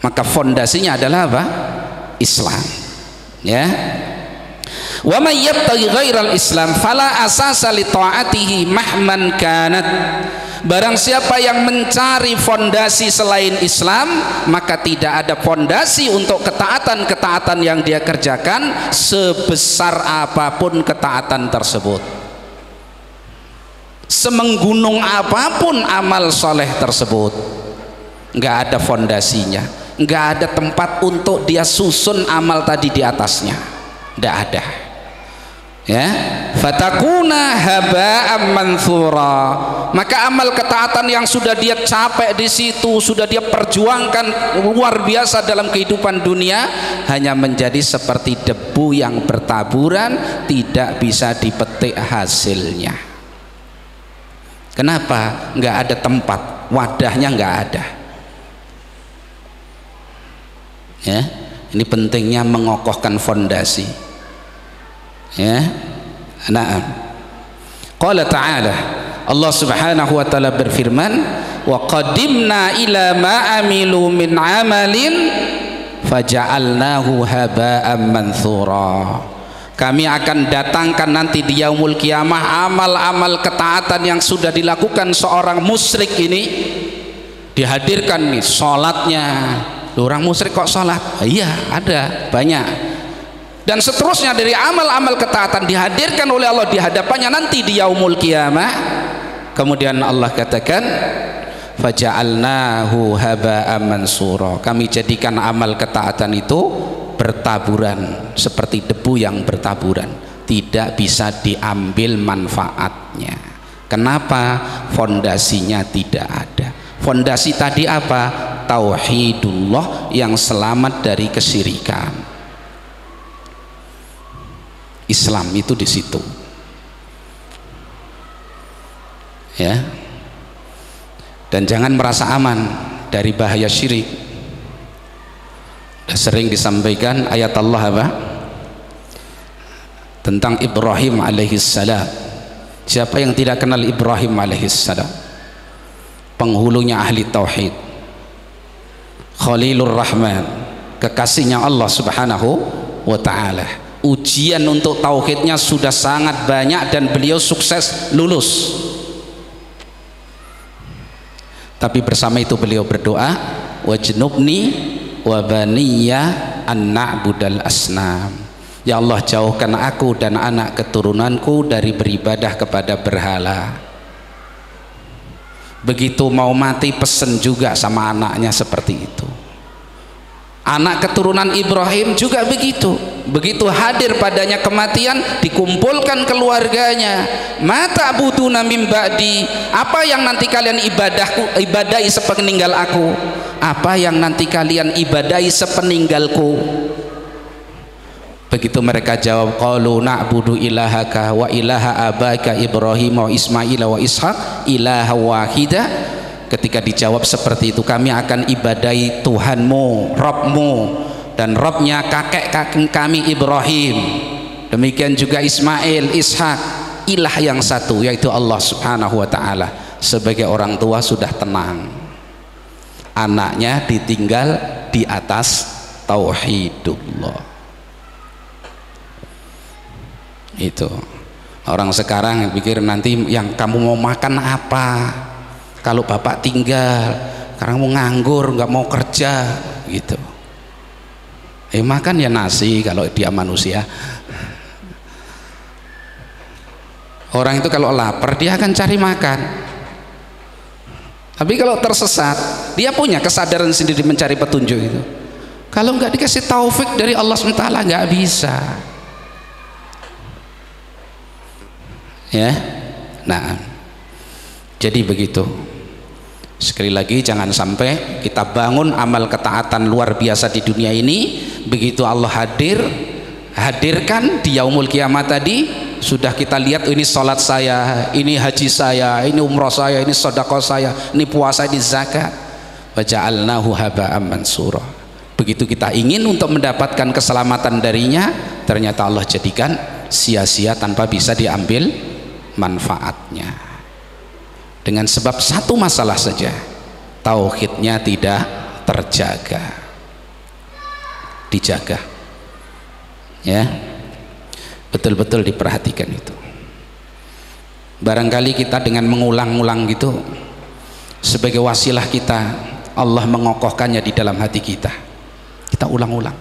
Maka fondasinya adalah apa? Islam, ya. Wa may yabtaghi ghairal Islam fala asasa li ta'atihi mahman kanat. Barang siapa yang mencari fondasi selain Islam, maka tidak ada fondasi untuk ketaatan-ketaatan yang dia kerjakan, sebesar apapun ketaatan tersebut, semenggunung apapun amal soleh tersebut, nggak ada fondasinya, nggak ada tempat untuk dia susun amal tadi di atasnya, nggak ada. Ya, fatakuna haba'an manthura. Maka amal ketaatan yang sudah dia capek di situ, sudah dia perjuangkan luar biasa dalam kehidupan dunia, hanya menjadi seperti debu yang bertaburan, tidak bisa dipetik hasilnya. Kenapa? Nggak ada tempat, wadahnya nggak ada. Ya, ini pentingnya mengokohkan fondasi. Ya. Na'am. Qala ta'ala, Allah Subhanahu wa taala berfirman, wa qadimna ila ma amilu min amalin faja'alnahu haba'an manthura. Kami akan datangkan nanti di yaumul kiamah amal-amal ketaatan yang sudah dilakukan seorang musyrik ini, dihadirkan nih sholatnya. Orang musyrik kok sholat? Iya, ada banyak. Dan seterusnya dari amal-amal ketaatan dihadirkan oleh Allah di hadapannya nanti di yaumul kiamah. Kemudian Allah katakan, faja'alnahu haba'an mansura. Kami jadikan amal ketaatan itu bertaburan seperti debu yang bertaburan, tidak bisa diambil manfaatnya. Kenapa? Fondasinya tidak ada. Fondasi tadi apa? Tauhidullah yang selamat dari kesyirikan. Islam itu di situ. Ya. Dan jangan merasa aman dari bahaya syirik. Sering disampaikan ayat Allah apa? Tentang Ibrahim alaihissalam. Siapa yang tidak kenal Ibrahim alaihissalam? Penghulunya ahli tauhid, Khalilur Rahman, kekasihnya Allah Subhanahu wa ta'ala. Ujian untuk tauhidnya sudah sangat banyak dan beliau sukses lulus. Tapi bersama itu beliau berdoa, wajnubni wa baniya an na'budal asnam. Ya Allah, jauhkan aku dan anak keturunanku dari beribadah kepada berhala. Begitu mau mati pesen juga sama anaknya seperti itu. Anak keturunan Ibrahim juga begitu. Begitu hadir padanya kematian, dikumpulkan keluarganya. Mata buduna mim ba'di. Apa yang nanti kalian ibadahi sepeninggal aku? Apa yang nanti kalian ibadahi sepeninggalku? Begitu mereka jawab, qalu na'budu ilahaka wa ilaha abaka Ibrahim wa Ismail wa Ishaq ilaha wahida. Ketika dijawab seperti itu, kami akan ibadahi Tuhanmu, Rabbmu, dan Rabbnya kakek kami Ibrahim, demikian juga Ismail, Ishak, ilah yang satu yaitu Allah Subhanahu wa ta'ala. Sebagai orang tua sudah tenang, anaknya ditinggal di atas tauhidullah. Itu orang sekarang pikir nanti yang kamu mau makan apa kalau bapak tinggal, karena mau nganggur, nggak mau kerja gitu. Makan ya nasi kalau dia manusia. Orang itu kalau lapar dia akan cari makan. Tapi kalau tersesat, dia punya kesadaran sendiri mencari petunjuk itu. Kalau nggak dikasih taufik dari Allah SWT nggak bisa. Ya, nah, jadi begitu. Sekali lagi, jangan sampai kita bangun amal ketaatan luar biasa di dunia ini, begitu Allah hadirkan di yaumul kiamat tadi, sudah kita lihat, ini sholat saya, ini haji saya, ini umroh saya, ini sedekah saya, ini puasa, ini zakat. Wa ja'alnahu haba'an mansura. Begitu kita ingin untuk mendapatkan keselamatan darinya, ternyata Allah jadikan sia-sia tanpa bisa diambil manfaatnya. Dengan sebab satu masalah saja, tauhidnya tidak terjaga. Dijaga, ya, betul-betul diperhatikan itu. Barangkali kita dengan mengulang-ulang gitu, sebagai wasilah kita, Allah mengokohkannya di dalam hati kita. Kita ulang-ulang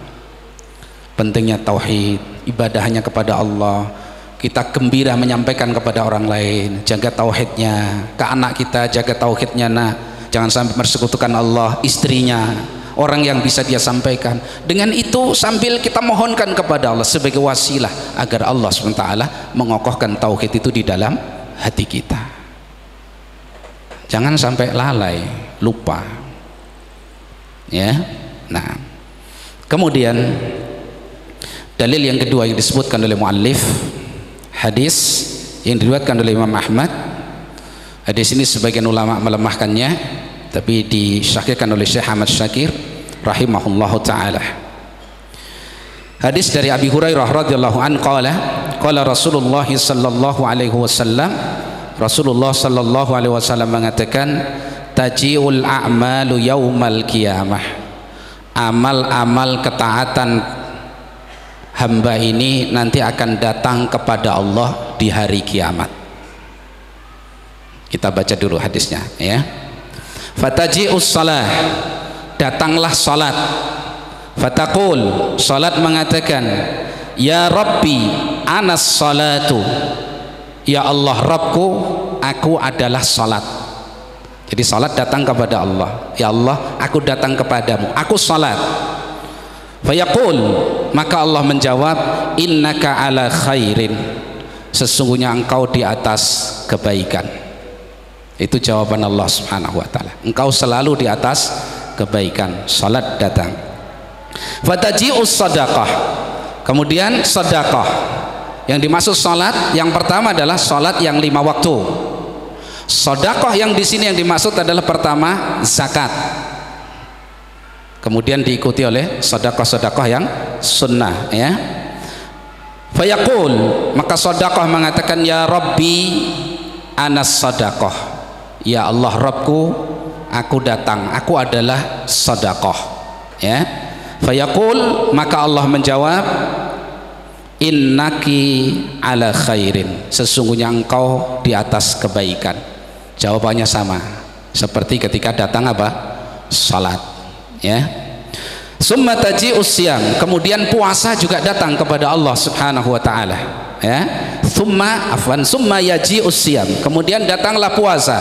pentingnya tauhid, ibadahnya kepada Allah. Kita gembira menyampaikan kepada orang lain, jaga tauhidnya. Ke anak kita, jaga tauhidnya, nah, jangan sampai persekutukan Allah. Istrinya, orang yang bisa dia sampaikan. Dengan itu sambil kita mohonkan kepada Allah sebagai wasilah agar Allah SWT mengokohkan tauhid itu di dalam hati kita. Jangan sampai lalai, lupa. Ya, nah, kemudian dalil yang kedua yang disebutkan oleh muallif, hadis yang diriwayatkan oleh Imam Ahmad. Hadis ini sebagian ulama melemahkannya, tapi disyahihkan oleh Syekh Ahmad Syakir rahimahullahu taala. Hadis dari Abi Hurairah radhiyallahu anhu qala Qala Rasulullah sallallahu alaihi wasallam, Rasulullah sallallahu alaihi wasallam mengatakan, taji'ul a'malu yaumal qiyamah. Amal-amal ketaatan hamba ini nanti akan datang kepada Allah di hari kiamat. Kita baca dulu hadisnya ya. Fataji'us salah, datanglah salat. Fataqul, salat mengatakan, ya Rabbi anas salatu, ya Allah Rabbku, aku adalah salat. Jadi salat datang kepada Allah, ya Allah aku datang kepadamu, aku salat. Fayaqul, maka Allah menjawab, innaka ala khairin, sesungguhnya engkau di atas kebaikan. Itu jawaban Allah subhanahu wa ta'ala, engkau selalu di atas kebaikan. Salat datang. Fataji'us sadaqah, kemudian sedekah. Yang dimaksud salat yang pertama adalah salat yang 5 waktu. Sedekah yang di sini yang dimaksud adalah pertama zakat. Kemudian diikuti oleh sedekah-sedekah yang sunnah ya. Fayaqul, maka sedekah mengatakan, ya Rabbi anas sedekah, ya Allah Rabbku, aku datang, aku adalah sedekah ya. Fayaqul, maka Allah menjawab, innaki ala khairin, sesungguhnya engkau di atas kebaikan. Jawabannya sama seperti ketika datang apa? Salat ya. Summa taji'us siyam, kemudian puasa juga datang kepada Allah subhanahu wa ta'ala ya. Summa yaji'us siyam, kemudian datanglah puasa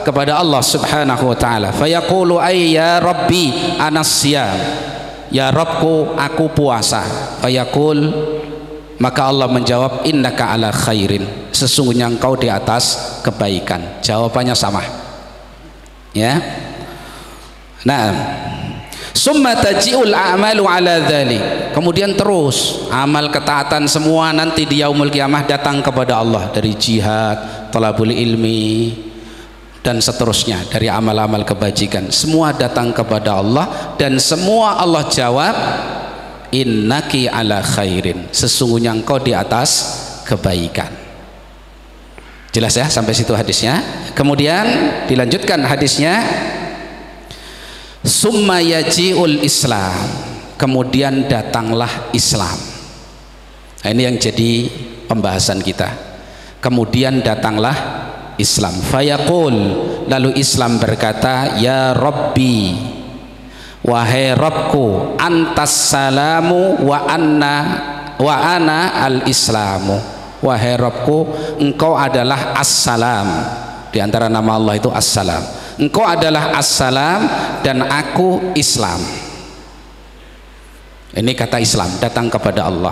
kepada Allah subhanahu wa ta'ala. Fayaqulu ay ya Rabbi anas siyam, ya Rabbku aku puasa. Fayaqul, maka Allah menjawab, innaka ala khairin, sesungguhnya engkau di atas kebaikan. Jawabannya sama ya. Nah, summa taji'ul a'malu ala dzalik, kemudian terus amal ketaatan semua nanti di yaumul qiyamah datang kepada Allah, dari jihad, talabul ilmi dan seterusnya, dari amal-amal kebajikan semua datang kepada Allah, dan semua Allah jawab, innaki ala khairin, sesungguhnya engkau di atas kebaikan. Jelas ya sampai situ hadisnya. Kemudian dilanjutkan hadisnya, summa yaji'ul Islam, kemudian datanglah Islam. Nah, ini yang jadi pembahasan kita. Kemudian datanglah Islam. Fayaqul, lalu Islam berkata, ya Rabbi, wahai Rabbku, antas salamu wa ana al islamu, wahai Rabbku, engkau adalah as-salam. Di antara nama Allah itu as-salam. Engkau adalah as-salam dan aku Islam. Ini kata Islam datang kepada Allah.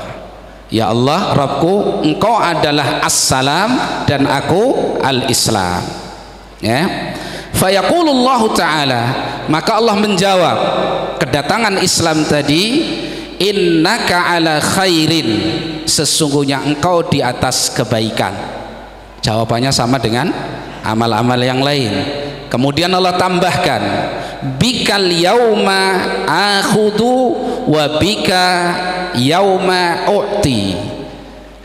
Ya Allah Rabbku, engkau adalah as-salam dan aku al-islam ya. Fayaqulullahu ta'ala, maka Allah menjawab kedatangan Islam tadi, innaka ala khairin, sesungguhnya engkau di atas kebaikan. Jawabannya sama dengan amal-amal yang lain. Kemudian Allah tambahkan, bikal yauma akhudu wa bika yauma u'ti,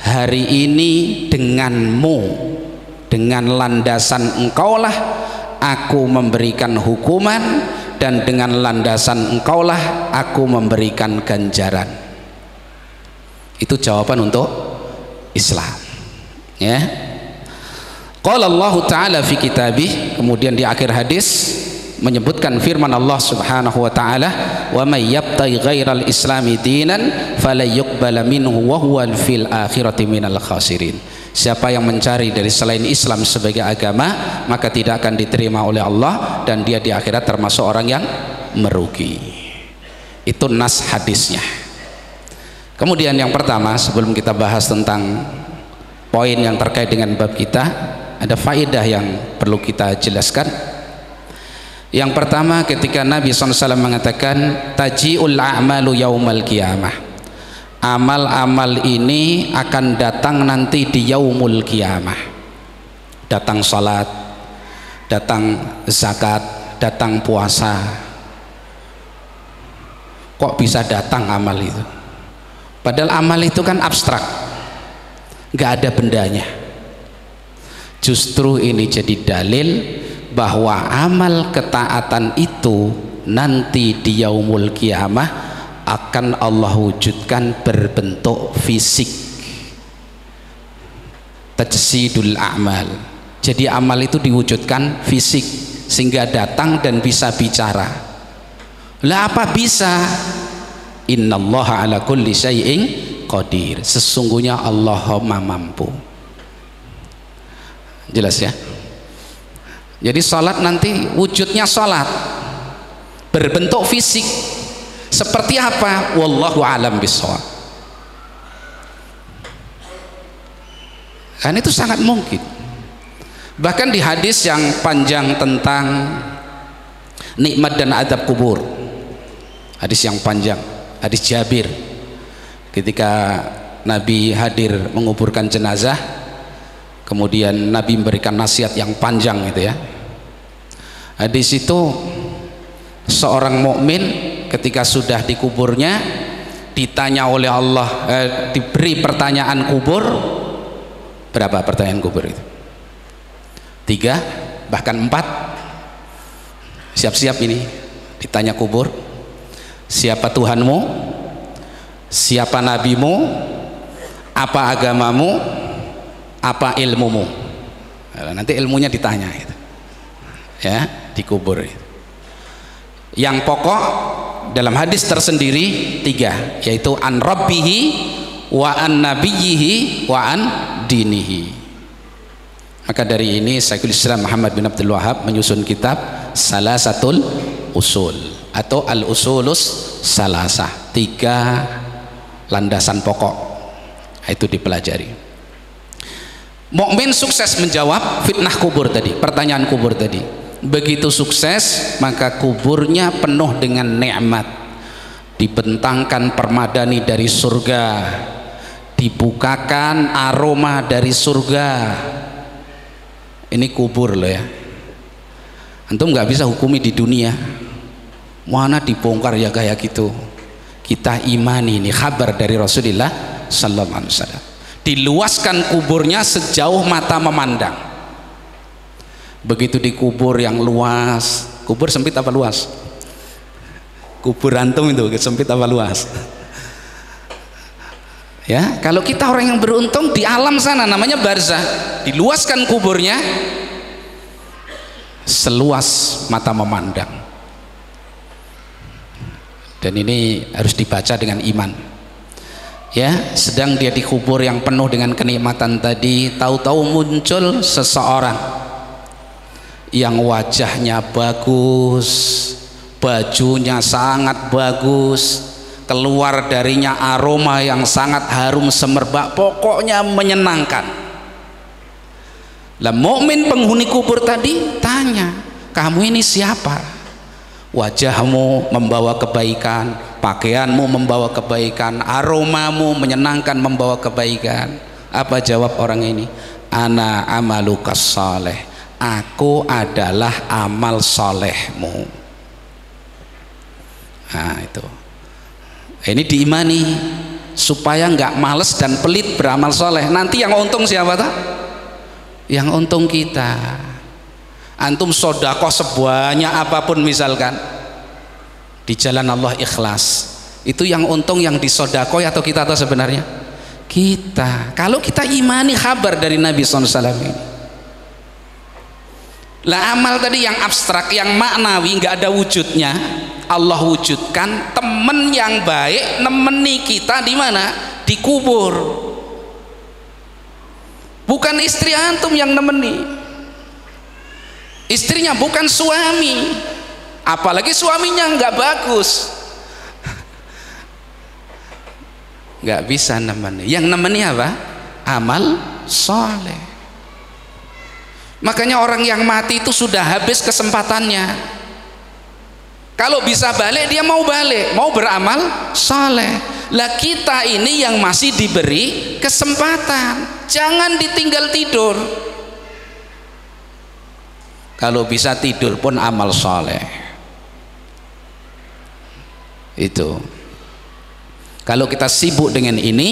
hari ini denganmu, dengan landasan engkaulah aku memberikan hukuman, dan dengan landasan engkaulah aku memberikan ganjaran. Itu jawaban untuk Islam ya. Qala Allah Ta'ala fi kitabih, kemudian di akhir hadis menyebutkan firman Allah Subhanahu wa taala, wa may yabtaghi ghairal islami dinan falyuqbala minhu wa huwa fil akhirati minal khasirin. Siapa yang mencari dari selain Islam sebagai agama, maka tidak akan diterima oleh Allah, dan dia di akhirat termasuk orang yang merugi. Itu nas hadisnya. Kemudian yang pertama, sebelum kita bahas tentang poin yang terkait dengan bab kita, ada faedah yang perlu kita jelaskan. Yang pertama, ketika Nabi SAW mengatakan taji'ul a'malu yaumal qiyamah, amal-amal ini akan datang nanti di yaumul qiyamah. Datang salat, datang zakat, datang puasa. Kok bisa datang amal itu? Padahal amal itu kan abstrak. nggak ada bendanya. Justru ini jadi dalil bahwa amal ketaatan itu nanti di yaumul kiamah akan Allah wujudkan berbentuk fisik. Tajsidul a'mal. Jadi amal itu diwujudkan fisik sehingga datang dan bisa bicara. Lah apa bisa? Innallaha ala kulli syai'in qadir. Sesungguhnya Allah Maha mampu. Jelas ya? Jadi salat nanti wujudnya salat berbentuk fisik. Seperti apa? Wallahu alam bishawab. Kan itu sangat mungkin. Bahkan di hadis yang panjang tentang nikmat dan adab kubur, hadis yang panjang, hadis Jabir, ketika Nabi hadir menguburkan jenazah, kemudian Nabi memberikan nasihat yang panjang gitu ya. Hadis itu seorang mukmin ketika sudah dikuburnya ditanya oleh Allah, diberi pertanyaan kubur. Berapa pertanyaan kubur itu? 3 bahkan 4. Siap-siap ini ditanya kubur. Siapa Tuhanmu? Siapa nabimu? Apa agamamu? Apa ilmumu? Nanti ilmunya ditanya gitu. Ya, dikubur. Yang pokok dalam hadis tersendiri 3, yaitu an rabbihi wa an nabiyyihi wa an dinihi. Maka dari ini Syekhul Islam Muhammad bin Abdul Wahhab menyusun kitab Salasatul Usul atau Al-Usulus Salasah, 3 landasan pokok. Itu dipelajari. Mukmin sukses menjawab fitnah kubur tadi, pertanyaan kubur tadi. Begitu sukses, maka kuburnya penuh dengan nikmat. Dibentangkan permadani dari surga, dibukakan aroma dari surga. Ini kubur loh ya. Antum nggak bisa hukumi di dunia. Mana dibongkar ya kayak gitu. Kita imani ini kabar dari Rasulullah sallallahu alaihi wasallam. Diluaskan kuburnya sejauh mata memandang. Begitu dikubur yang luas, kubur sempit apa luas? Kubur antum itu sempit apa luas? Ya, kalau kita orang yang beruntung di alam sana namanya barzah, diluaskan kuburnya seluas mata memandang. Dan ini harus dibaca dengan iman. Ya, sedang dia dikubur yang penuh dengan kenikmatan tadi, tahu-tahu muncul seseorang yang wajahnya bagus, bajunya sangat bagus, keluar darinya aroma yang sangat harum semerbak, pokoknya menyenangkan. Lah mukmin penghuni kubur tadi tanya, kamu ini siapa? Wajahmu membawa kebaikan, pakaianmu membawa kebaikan, aromamu menyenangkan membawa kebaikan. Apa jawab orang ini? Ana amalukas saleh, aku adalah amal solehmu. Nah itu, ini diimani supaya nggak males dan pelit beramal soleh. Nanti yang untung siapa tak? Yang untung kita. Antum sodakoh sebanyak apapun misalkan di jalan Allah ikhlas, itu yang untung yang disodakoh atau kita atau sebenarnya kita. Kalau kita imani kabar dari Nabi SAW ini. Lah amal tadi yang abstrak, yang maknawi, nggak ada wujudnya, Allah wujudkan. Temen yang baik nemeni kita di mana? Di kubur. Bukan istri antum yang nemeni. Istrinya bukan suami, apalagi suaminya nggak bagus, nggak bisa nemeni. Yang nemeni apa? Amal soleh. Makanya orang yang mati itu sudah habis kesempatannya. Kalau bisa balik dia mau balik, mau beramal soleh. Lah kita ini yang masih diberi kesempatan, jangan ditinggal tidur. Kalau bisa tidur pun amal soleh. Itu. Kalau kita sibuk dengan ini,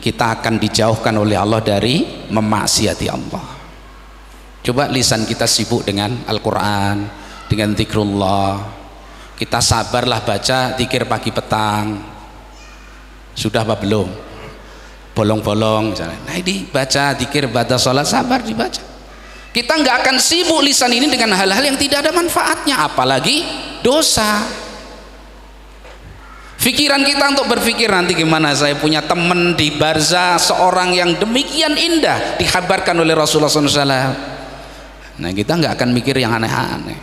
kita akan dijauhkan oleh Allah dari memaksiati Allah. Coba lisan kita sibuk dengan Al-Quran, dengan zikrullah, kita sabarlah baca zikir pagi petang. Sudah apa belum? Bolong-bolong misalnya. Nah ini baca zikir baca sholat, sabar dibaca. Kita nggak akan sibuk lisan ini dengan hal-hal yang tidak ada manfaatnya, apalagi dosa. Pikiran kita untuk berpikir nanti gimana saya punya teman di barzah seorang yang demikian indah dikabarkan oleh Rasulullah SAW. Nah kita nggak akan mikir yang aneh-aneh,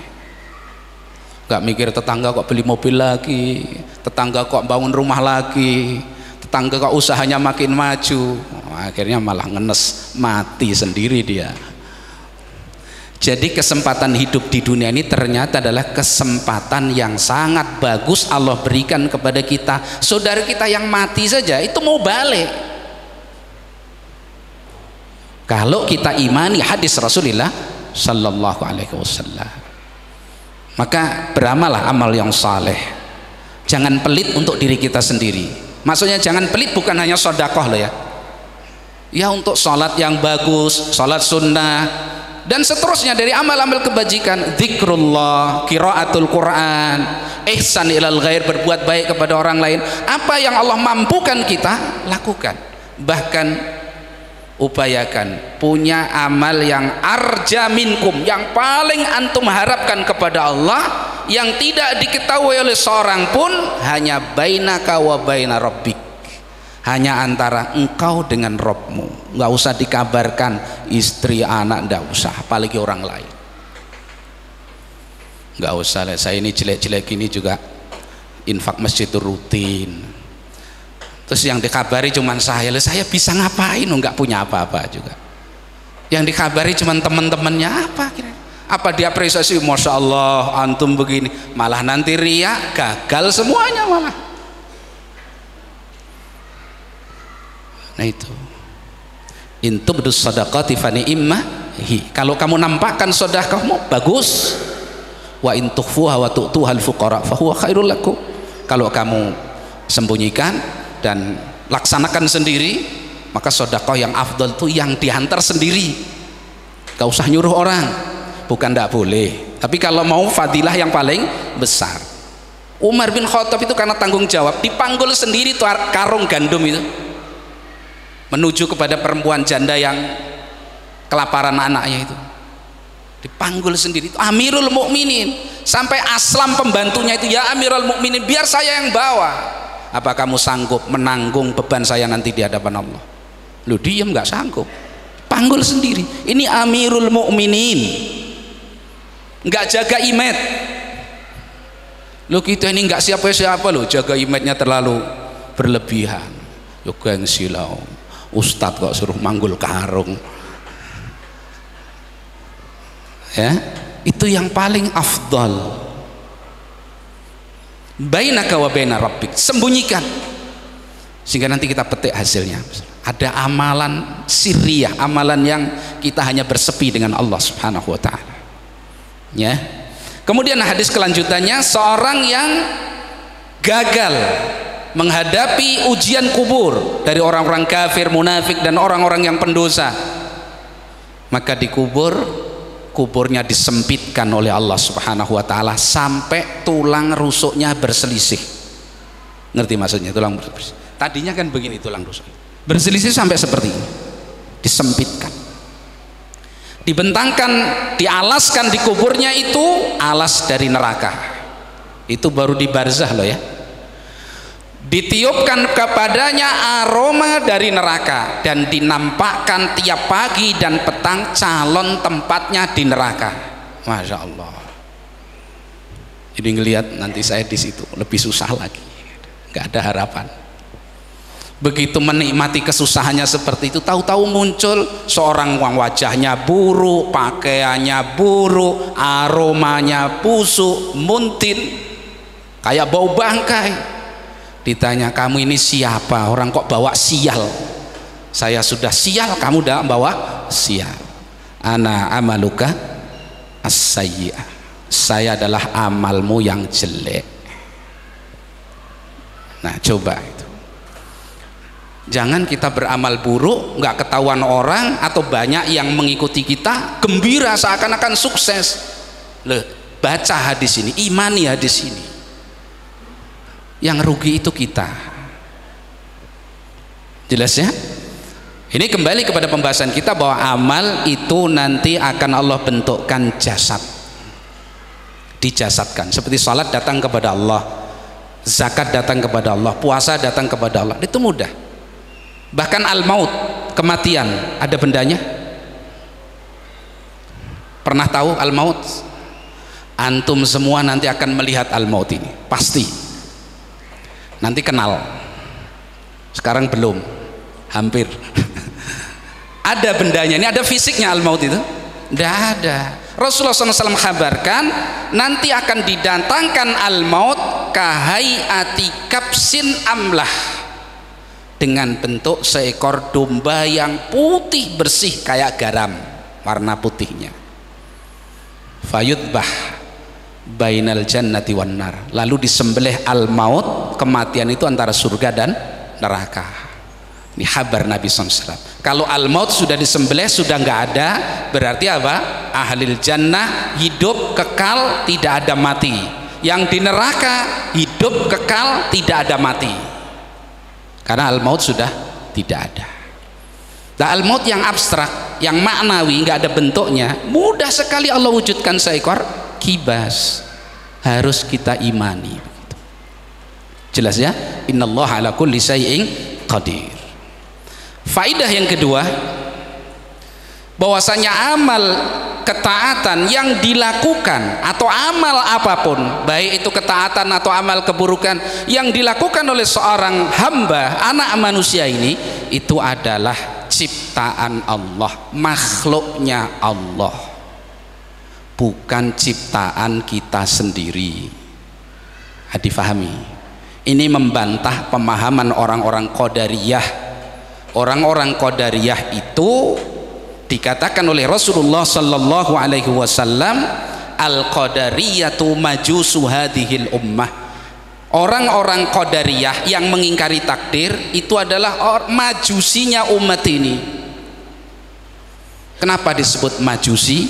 nggak mikir tetangga kok beli mobil lagi, tetangga kok bangun rumah lagi, tetangga kok usahanya makin maju. Akhirnya malah ngenes, mati sendiri dia. Jadi kesempatan hidup di dunia ini ternyata adalah kesempatan yang sangat bagus Allah berikan kepada kita. Saudara kita yang mati saja itu mau balik. Kalau kita imani hadis Rasulullah Sallallahu Alaihi Wasallam, maka beramalah amal yang saleh. Jangan pelit untuk diri kita sendiri. Maksudnya jangan pelit bukan hanya sedekah loh ya. Ya untuk sholat yang bagus, sholat sunnah, dan seterusnya dari amal-amal kebajikan, zikrullah, qiraatul Quran, ihsan ilal ghair, berbuat baik kepada orang lain. Apa yang Allah mampukan kita lakukan. Bahkan upayakan punya amal yang arja minkum, yang paling antum harapkan kepada Allah, yang tidak diketahui oleh seorang pun, hanya bainaka wa baina rabbik, hanya antara engkau dengan Rabbmu. Nggak usah dikabarkan istri anak, nggak usah, apalagi orang lain. Nggak usah, saya ini jelek-jelek ini juga infak masjid itu rutin. Terus yang dikabari cuman saya bisa ngapain? Nggak punya apa-apa juga. Yang dikabari cuman teman-temannya, apa kira? Apa diapresiasi? Masya Allah antum begini, malah nanti riya, gagal semuanya malah. Nah itu, intubdus sadaqati fa ni'mahi, kalau kamu nampakkan sedekahmu bagus, wa in tukhfuha wa tu'tuhal fuqara fa huwa khairul lakum, kalau kamu sembunyikan dan laksanakan sendiri, maka sedekah yang afdal itu yang dihantar sendiri, gak usah nyuruh orang. Bukan tidak boleh, tapi kalau mau fadilah yang paling besar. Umar bin Khattab itu karena tanggung jawab dipanggul sendiri tuh karung gandum itu menuju kepada perempuan janda yang kelaparan anaknya itu, dipanggul sendiri. Itu Amirul Mukminin, sampai Aslam pembantunya itu, ya Amirul Mukminin biar saya yang bawa, apa kamu sanggup menanggung beban saya nanti di hadapan Allah? Lu diem, nggak sanggup, panggul sendiri. Ini Amirul Mukminin, nggak jaga image. Lu kita ini nggak siapa-siapa lo, jaga image-nya terlalu berlebihan. Yo gengsi lah, Ustadz kok suruh manggul karung ya. Itu yang paling afdal. Bainaka wa baina rabbik, sembunyikan sehingga nanti kita petik hasilnya. Ada amalan sirriyah, amalan yang kita hanya bersepi dengan Allah Subhanahu wa ta'ala ya. Kemudian hadis kelanjutannya, seorang yang gagal menghadapi ujian kubur dari orang-orang kafir, munafik, dan orang-orang yang pendosa, maka dikubur, kuburnya disempitkan oleh Allah Subhanahu wa ta'ala sampai tulang rusuknya berselisih. Ngerti maksudnya tulang berselisih? Tadinya kan begini tulang rusuk, berselisih sampai seperti ini, disempitkan, dibentangkan, dialaskan di kuburnya itu alas dari neraka. Itu baru di barzah loh ya. Ditiupkan kepadanya aroma dari neraka dan dinampakkan tiap pagi dan petang calon tempatnya di neraka. Masya Allah. Jadi ngelihat nanti saya di situ lebih susah lagi, nggak ada harapan. Begitu menikmati kesusahannya seperti itu, tahu-tahu muncul seorang yang wajahnya buruk, pakaiannya buruk, aromanya busuk, muntin, kayak bau bangkai. Ditanya, kamu ini siapa? Orang kok bawa sial? Saya sudah sial, kamu udah bawa sial. Ana amaluka as-sayyi'ah, saya adalah amalmu yang jelek. Nah coba itu, Jangan kita beramal buruk, nggak ketahuan orang, atau banyak yang mengikuti kita, gembira seakan-akan sukses. Loh, baca hadis ini, imani hadis ini. Yang rugi itu kita. Jelas ya? Ini kembali kepada pembahasan kita bahwa amal itu nanti akan Allah bentukkan jasad. Dijasadkan. Seperti salat datang kepada Allah, zakat datang kepada Allah, puasa datang kepada Allah. Itu mudah. Bahkan al-maut, kematian, ada bendanya? Pernah tahu al-maut? Antum semua nanti akan melihat al-maut ini, pasti. Nanti kenal. Sekarang belum, hampir. Ada bendanya, ini ada fisiknya al-maut itu? Tidak ada. Rasulullah SAW menghabarkan nanti akan didatangkan al-maut kahaiati kapsin amlah, dengan bentuk seekor domba yang putih bersih kayak garam, warna putihnya. Fayudbah bainal jannati wan nar, lalu disembelih al-maut, kematian itu antara surga dan neraka. Ini kabar Nabi SAW. Kalau al-maut sudah disembelih, sudah nggak ada, berarti apa? Ahlil jannah hidup kekal, tidak ada mati. Yang di neraka hidup kekal, tidak ada mati. Karena al-maut sudah tidak ada. Nah, al-maut yang abstrak, yang maknawi, nggak ada bentuknya, mudah sekali Allah wujudkan seekor kibas. Harus kita imani. Jelas ya? Innallaha ala kulli syai'in qadir. Faidah yang kedua, bahwasanya amal ketaatan yang dilakukan atau amal apapun, baik itu ketaatan atau amal keburukan yang dilakukan oleh seorang hamba, anak manusia ini, itu adalah ciptaan Allah, makhluknya Allah, bukan ciptaan kita sendiri. Difahami. Ini membantah pemahaman orang-orang Qadariyah. Orang-orang Qadariyah itu dikatakan oleh Rasulullah sallallahu alaihi wasallam, al-qadariyatu majusu hadhil ummah. Orang-orang Qadariyah yang mengingkari takdir itu adalah majusinya umat ini. Kenapa disebut majusi?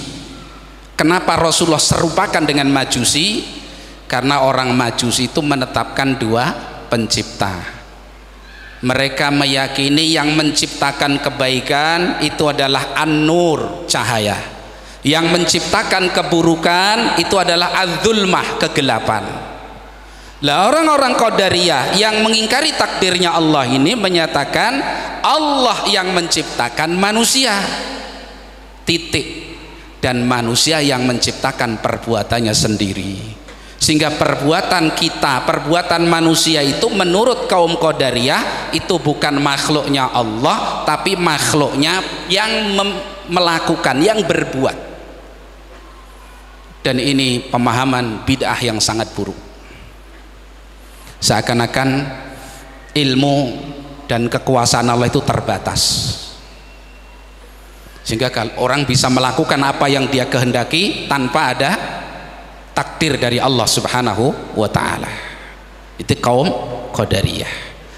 Kenapa Rasulullah serupakan dengan majusi? Karena orang majusi itu menetapkan dua pencipta. Mereka meyakini yang menciptakan kebaikan itu adalah an-nur, cahaya. Yang menciptakan keburukan itu adalah az-zulmah, kegelapan. Lah, orang-orang Qadariyah yang mengingkari takdirnya Allah ini menyatakan Allah yang menciptakan manusia, titik, dan manusia yang menciptakan perbuatannya sendiri. Sehingga perbuatan kita, perbuatan manusia itu menurut kaum Qadariyah itu bukan makhluknya Allah, tapi makhluknya yang melakukan, yang berbuat. Dan ini pemahaman bid'ah yang sangat buruk. Seakan-akan ilmu dan kekuasaan Allah itu terbatas, sehingga kalau orang bisa melakukan apa yang dia kehendaki tanpa ada takdir dari Allah Subhanahu wa ta'ala. Itu kaum Qadariyah.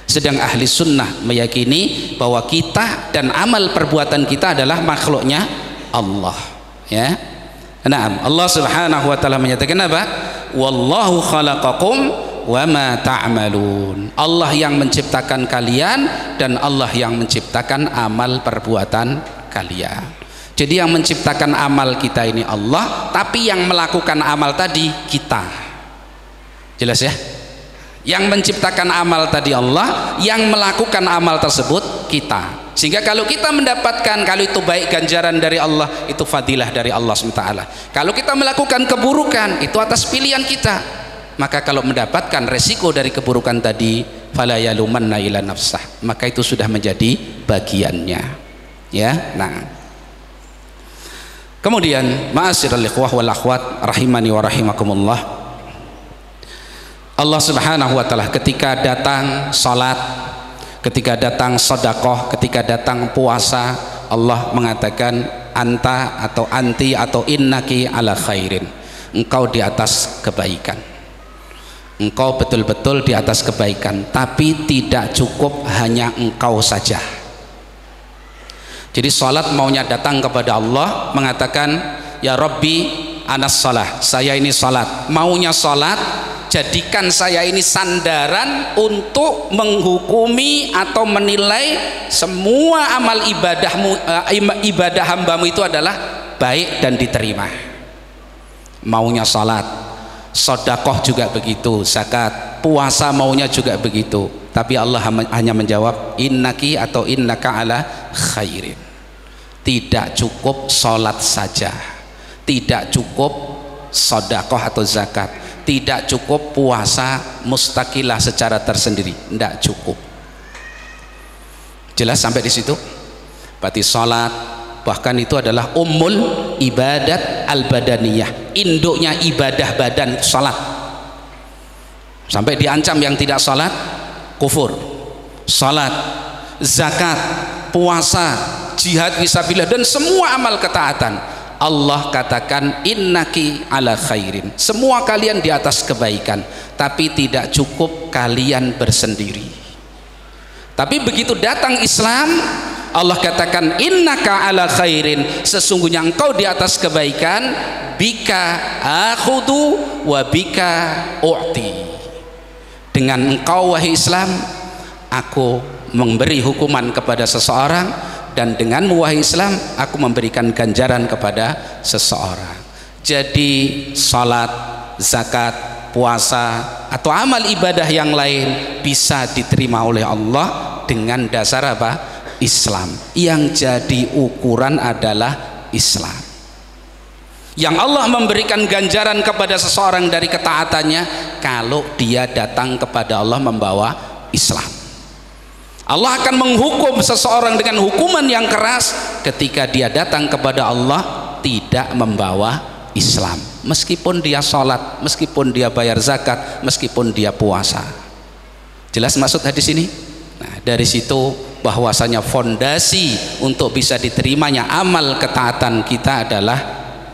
Sedang ahli sunnah meyakini bahwa kita dan amal perbuatan kita adalah makhluknya Allah, ya. Nah, Allah Subhanahu wa ta'ala menyatakan apa? Wallahu khalaqakum wa ma ta'malun. Allah yang menciptakan kalian dan Allah yang menciptakan amal perbuatan kalian. Jadi yang menciptakan amal kita ini Allah, tapi yang melakukan amal tadi kita. Jelas ya? Yang menciptakan amal tadi Allah, yang melakukan amal tersebut kita. Sehingga kalau kita mendapatkan, kalau itu baik ganjaran dari Allah, itu fadilah dari Allah SWT. Kalau kita melakukan keburukan, itu atas pilihan kita. Maka kalau mendapatkan resiko dari keburukan tadi, fala yalumanna ila nafsah, maka itu sudah menjadi bagiannya. Ya, nah. Kemudian, ma'asyiral ikhwah wal akhwat rahimani wa rahimakumullah, Allah Subhanahu wa ta'ala ketika datang salat, ketika datang sedekah, ketika datang puasa, Allah mengatakan anta atau anti atau innaki ala khairin, engkau di atas kebaikan. engkau betul-betul di atas kebaikan, tapi tidak cukup hanya engkau saja. Jadi salat maunya datang kepada Allah, mengatakan ya Rabbi anas salah, saya ini salat. Maunya salat, jadikan saya ini sandaran untuk menghukumi atau menilai semua amal ibadahmu, ibadah hambamu itu adalah baik dan diterima. Maunya salat. Sedekah juga begitu, zakat, puasa maunya juga begitu. Tapi Allah hanya menjawab innaki atau innaka ala khairin. Tidak cukup salat saja, tidak cukup sedekah atau zakat, tidak cukup puasa mustaqilah secara tersendiri, tidak cukup. Jelas sampai di situ? Berarti salat bahkan itu adalah ummul ibadat al-badaniyah, induknya ibadah badan, salat. Sampai diancam yang tidak salat kufur. Salat, zakat, puasa, jihad fisabilillah dan semua amal ketaatan, Allah katakan innaki ala khairin, semua kalian di atas kebaikan, tapi tidak cukup kalian bersendiri. Tapi begitu datang Islam, Allah katakan innaka ala khairin, sesungguhnya engkau di atas kebaikan, bika akhudu wa bika u'ti. Dengan engkau wahai Islam aku memberi hukuman kepada seseorang, dan denganmu wahai Islam aku memberikan ganjaran kepada seseorang. Jadi salat, zakat, puasa atau amal ibadah yang lain bisa diterima oleh Allah dengan dasar apa? Islam. Yang jadi ukuran adalah Islam. Yang Allah memberikan ganjaran kepada seseorang dari ketaatannya kalau dia datang kepada Allah membawa Islam. Allah akan menghukum seseorang dengan hukuman yang keras ketika dia datang kepada Allah tidak membawa Islam, meskipun dia sholat, meskipun dia bayar zakat, meskipun dia puasa. Jelas maksud hadis ini? Nah, dari situ bahwasanya fondasi untuk bisa diterimanya amal ketaatan kita adalah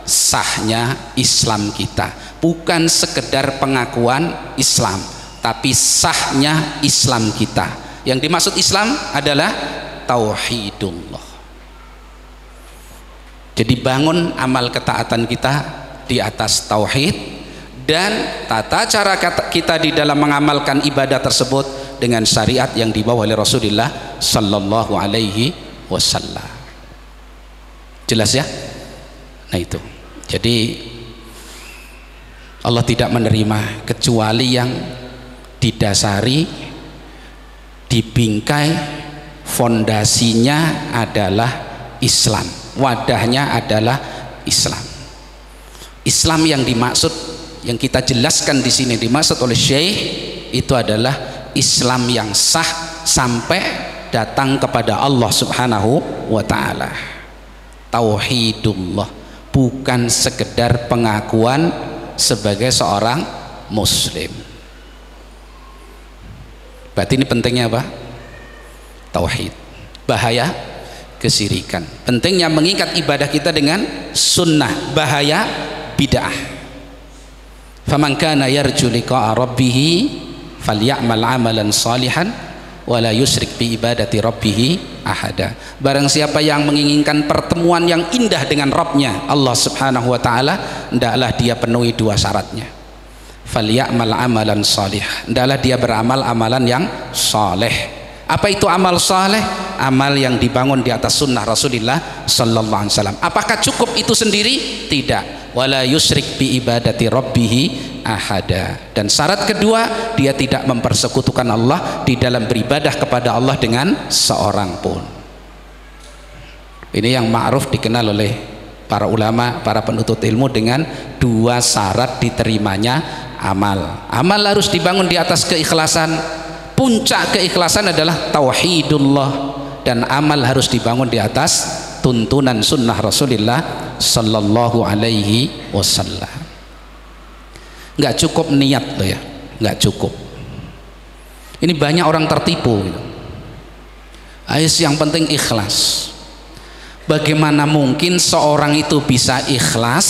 sahnya Islam kita, bukan sekedar pengakuan Islam, tapi sahnya Islam kita. Yang dimaksud Islam adalah tauhidullah. Jadi bangun amal ketaatan kita di atas tauhid, dan tata cara kita di dalam mengamalkan ibadah tersebut dengan syariat yang dibawa oleh Rasulullah sallallahu alaihi wasallam. Jelas ya? Nah itu. Jadi Allah tidak menerima kecuali yang didasari, dibingkai, fondasinya adalah Islam, wadahnya adalah Islam. Islam yang dimaksud, yang kita jelaskan di sini dimaksud oleh Syekh itu adalah Islam yang sah sampai datang kepada Allah Subhanahu wa ta'ala. Tauhidullah, bukan sekedar pengakuan sebagai seorang muslim. Berarti ini pentingnya apa? Tauhid. Bahaya kesyirikan. Pentingnya mengikat ibadah kita dengan sunnah. Bahaya bid'ah. Faman kana yarju liqa'a rabbih falyamal amalan salihan wala yusyrik bi ibadati rabbih ahada. Barang siapa yang menginginkan pertemuan yang indah dengan Rabbnya Allah Subhanahu wa taala, hendaklah dia penuhi dua syaratnya. Falyamal amalan salih, hendaklah dia beramal amalan yang saleh. Apa itu amal saleh? Amal yang dibangun di atas sunnah Rasulullah sallallahu alaihi wasallam. Apakah cukup itu sendiri? Tidak. Wala yusyrik bi ibadati rabbih ahada. Dan syarat kedua, dia tidak mempersekutukan Allah di dalam beribadah kepada Allah dengan seorang pun. Ini yang ma'ruf dikenal oleh para ulama, para penuntut ilmu dengan dua syarat diterimanya amal. Amal harus dibangun di atas keikhlasan. Puncak keikhlasan adalah tauhidullah, dan amal harus dibangun di atas tuntunan sunnah Rasulullah sallallahu alaihi wasallam. Nggak cukup niat loh ya, nggak cukup. Ini banyak orang tertipu gitu. Yang penting ikhlas. Bagaimana mungkin seorang itu bisa ikhlas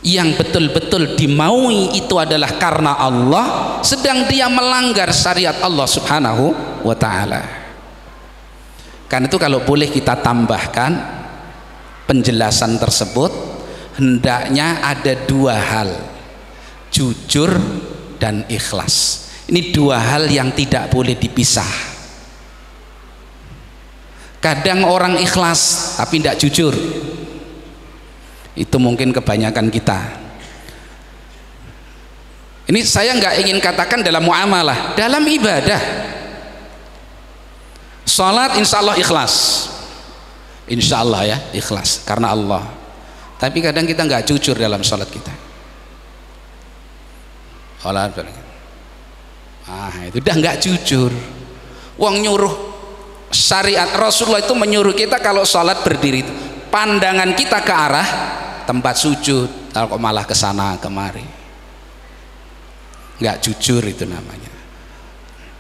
yang betul-betul dimaui itu adalah karena Allah, sedang dia melanggar syariat Allah Subhanahu wa ta'ala. Karena itu kalau boleh kita tambahkan penjelasan tersebut, hendaknya ada dua hal, jujur dan ikhlas. Ini dua hal yang tidak boleh dipisah. Kadang orang ikhlas tapi tidak jujur, itu mungkin kebanyakan kita. Ini saya nggak ingin katakan dalam muamalah, dalam ibadah. Salat insya Allah ikhlas, insya Allah ya ikhlas karena Allah. Tapi kadang kita nggak jujur dalam salat kita. Itu udah nggak jujur. Wong nyuruh, syariat Rasulullah itu menyuruh kita kalau salat berdiri, pandangan kita ke arah tempat sujud, kok malah ke sana kemari. Nggak jujur itu namanya.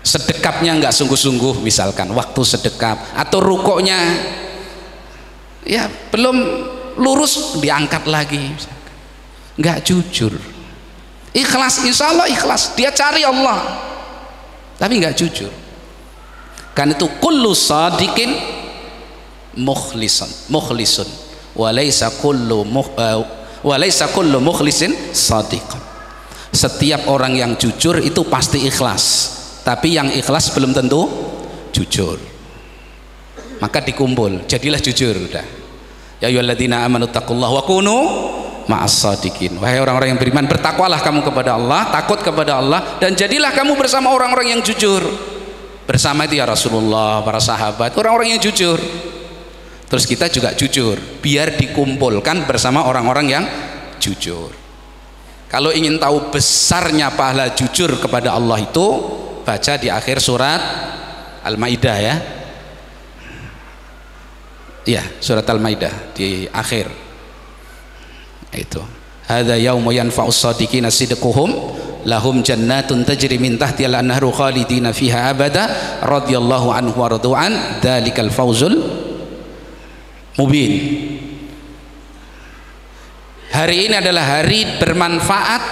Sedekapnya nggak sungguh-sungguh, misalkan waktu sedekap, atau rukuknya ya belum lurus diangkat lagi, nggak jujur. Ikhlas, insya Allah ikhlas, dia cari Allah tapi nggak jujur. Kan itu kullu sadiqin mukhlisun walaysa kullu mukhlisin sadiqan. Setiap orang yang jujur itu pasti ikhlas, tapi yang ikhlas belum tentu jujur. Maka dikumpul, jadilah jujur udah. Ya ayyuhalladzina amanu taqullaha wa kunu ma'as sadiqin. Wahai orang-orang yang beriman, bertakwalah kamu kepada Allah, takut kepada Allah, dan jadilah kamu bersama orang-orang yang jujur. Bersama itu ya Rasulullah, para sahabat, orang-orang yang jujur. Terus kita juga jujur, biar dikumpulkan bersama orang-orang yang jujur. Kalau ingin tahu besarnya pahala jujur kepada Allah itu, baca di akhir surat Al-Maidah ya. Iya, surat Al-Maidah di akhir. Itu. Hadza yaumu yanfa'us shadiqina sidquhum lahum jannatun tajri min tahtiha al-anharu khalidina fiha abada radhiyallahu anhu wa radu'an dzalikal fawzul mubin. Hari ini adalah hari bermanfaat,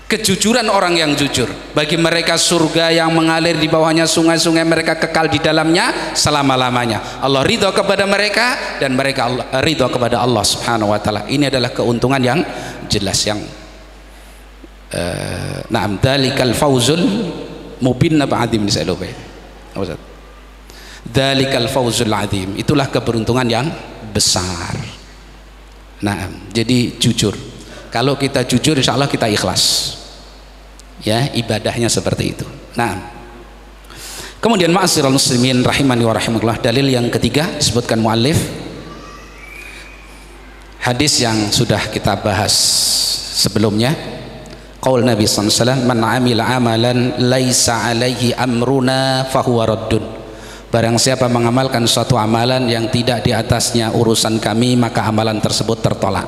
kejujuran orang yang jujur. Bagi mereka surga yang mengalir di bawahnya sungai-sungai, mereka kekal di dalamnya selama-lamanya. Allah ridho kepada mereka dan mereka ridho kepada Allah Subhanahu wa ta'ala. Ini adalah keuntungan yang jelas, yang na'am dalikal fawzul mubin naba'adim nisa'ilubay. Dalikal fawzul azim, itulah keberuntungan yang besar. Nah, jadi jujur. Kalau kita jujur, insya Allah kita ikhlas. Ya, ibadahnya seperti itu. Nah, kemudian ma'asyiral muslimin rahimani wa rahimakumullah, dalil yang ketiga disebutkan muallif, hadis yang sudah kita bahas sebelumnya. Qaul Nabi sallallahu alaihi wasallam, man 'amila amalan laisa 'alaihi amruna fahuwa raddun. Barang siapa mengamalkan suatu amalan yang tidak di atasnya urusan kami, maka amalan tersebut tertolak.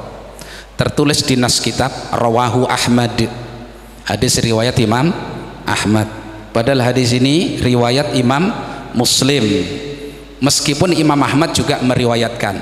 Tertulis di nas kitab rawahu Ahmad, hadis riwayat Imam Ahmad. Padahal hadis ini riwayat Imam Muslim, meskipun Imam Ahmad juga meriwayatkan.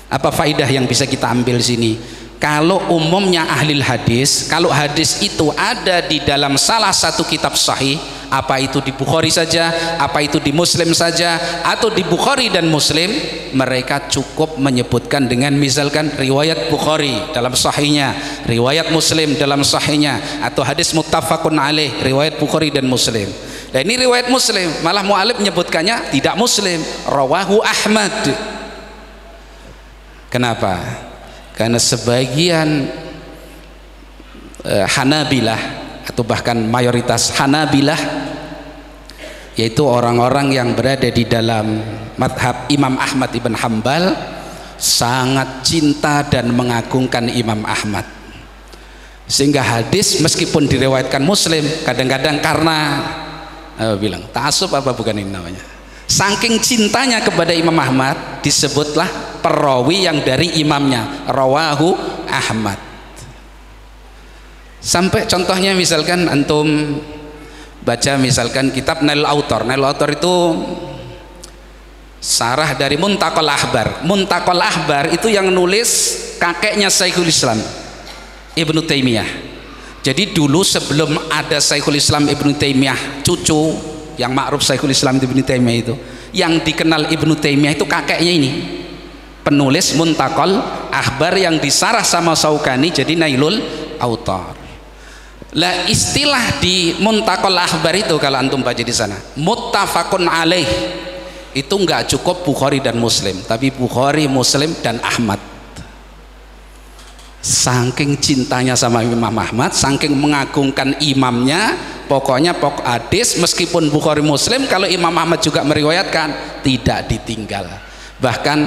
Apa faidah yang bisa kita ambil sini? Kalau umumnya ahli hadis, kalau hadis itu ada di dalam salah satu kitab sahih, apa itu di Bukhari saja, apa itu di Muslim saja, atau di Bukhari dan Muslim, mereka cukup menyebutkan dengan misalkan riwayat Bukhari dalam sahihnya, riwayat Muslim dalam sahihnya, atau hadis muttafaqun alaih, riwayat Bukhari dan Muslim. Dan ini riwayat Muslim, malah mu'alif menyebutkannya tidak Muslim, rawahu Ahmad. Kenapa? Karena sebagian Hanabilah atau bahkan mayoritas Hanabilah, yaitu orang-orang yang berada di dalam madhab Imam Ahmad ibn Hanbal, sangat cinta dan mengagungkan Imam Ahmad, sehingga hadis meskipun diriwayatkan Muslim, kadang-kadang karena bilang ta'assub apa bukan ini namanya, saking cintanya kepada Imam Ahmad, disebutlah perawi yang dari imamnya, rawahu Ahmad. Sampai contohnya misalkan antum baca misalkan kitab Nail Autor. Nail Autor itu sarah dari Muntaqal Ahbar. Muntaqal Ahbar itu yang nulis kakeknya Syekhul Islam Ibnu Taimiyah. Jadi dulu sebelum ada Syekhul Islam Ibnu Taimiyah, cucu yang ma'ruf Syekhul Islam Ibnu Taimiyah itu, yang dikenal Ibnu Taimiyah itu kakeknya ini, penulis Muntakol Akhbar yang disarah sama Syaukani jadi Nailul Autar. Lah istilah di Muntakol Akhbar itu kalau antum baca di sana, muttafaqun alaih, itu enggak cukup Bukhari dan Muslim, tapi Bukhari, Muslim dan Ahmad. Saking cintanya sama Imam Ahmad, saking mengagungkan imamnya, pokoknya pokok hadis meskipun Bukhari, Muslim, kalau Imam Ahmad juga meriwayatkan tidak ditinggal, bahkan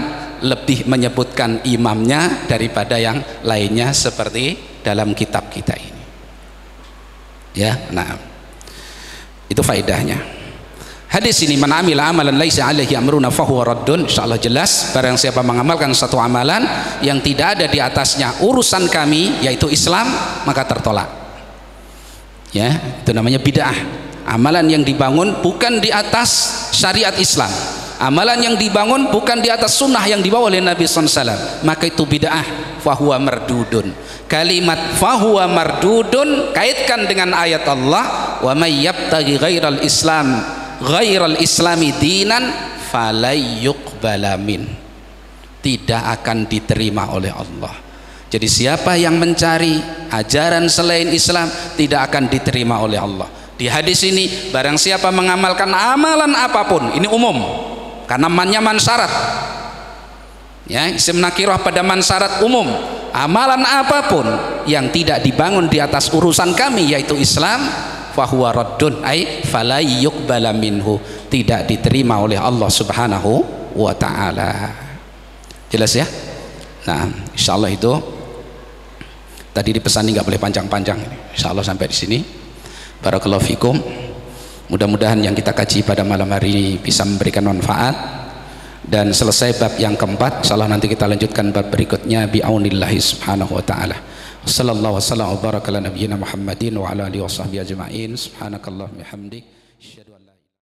lebih menyebutkan imamnya daripada yang lainnya seperti dalam kitab kita ini. Ya, nah itu faedahnya hadis ini. Man amila amalan laisa alaihi amruna fahuwa raddun. Insyaallah jelas, barang siapa mengamalkan satu amalan yang tidak ada di atasnya urusan kami, yaitu Islam, maka tertolak. Ya, itu namanya bid'ah. Amalan yang dibangun bukan di atas syariat Islam, amalan yang dibangun bukan di atas sunnah yang dibawa oleh Nabi SAW, maka itu bid'ah, fahuwa mardudun. Kalimat fahuwa mardudun kaitkan dengan ayat Allah, wa may yabtaghi ghairal islam ghairal islami dinan falayyuqbala min, tidak akan diterima oleh Allah. Jadi siapa yang mencari ajaran selain Islam tidak akan diterima oleh Allah. Di hadis ini, barang siapa mengamalkan amalan apapun, ini umum karena mannya man syarat, ya, isim nakirah pada man syarat umum, amalan apapun yang tidak dibangun di atas urusan kami yaitu Islam, fahuwa raddun, ay fala yuqbala minhu, tidak diterima oleh Allah Subhanahu wa taala. Jelas ya? Nah, insyaallah itu tadi dipesan nggak boleh panjang-panjang. Insyaallah sampai di sini. Barakallahu fikum. Mudah-mudahan yang kita kaji pada malam hari ini bisa memberikan manfaat, dan selesai bab yang keempat, insyaallah nanti kita lanjutkan bab berikutnya bi'aunillahi subhanahu wa ta'ala. Sallallahu wasallam wa baraka ala nabiyyina Muhammadin wa ala alihi washabbihi ajma'in. Subhanakallahumma wa bihamdik.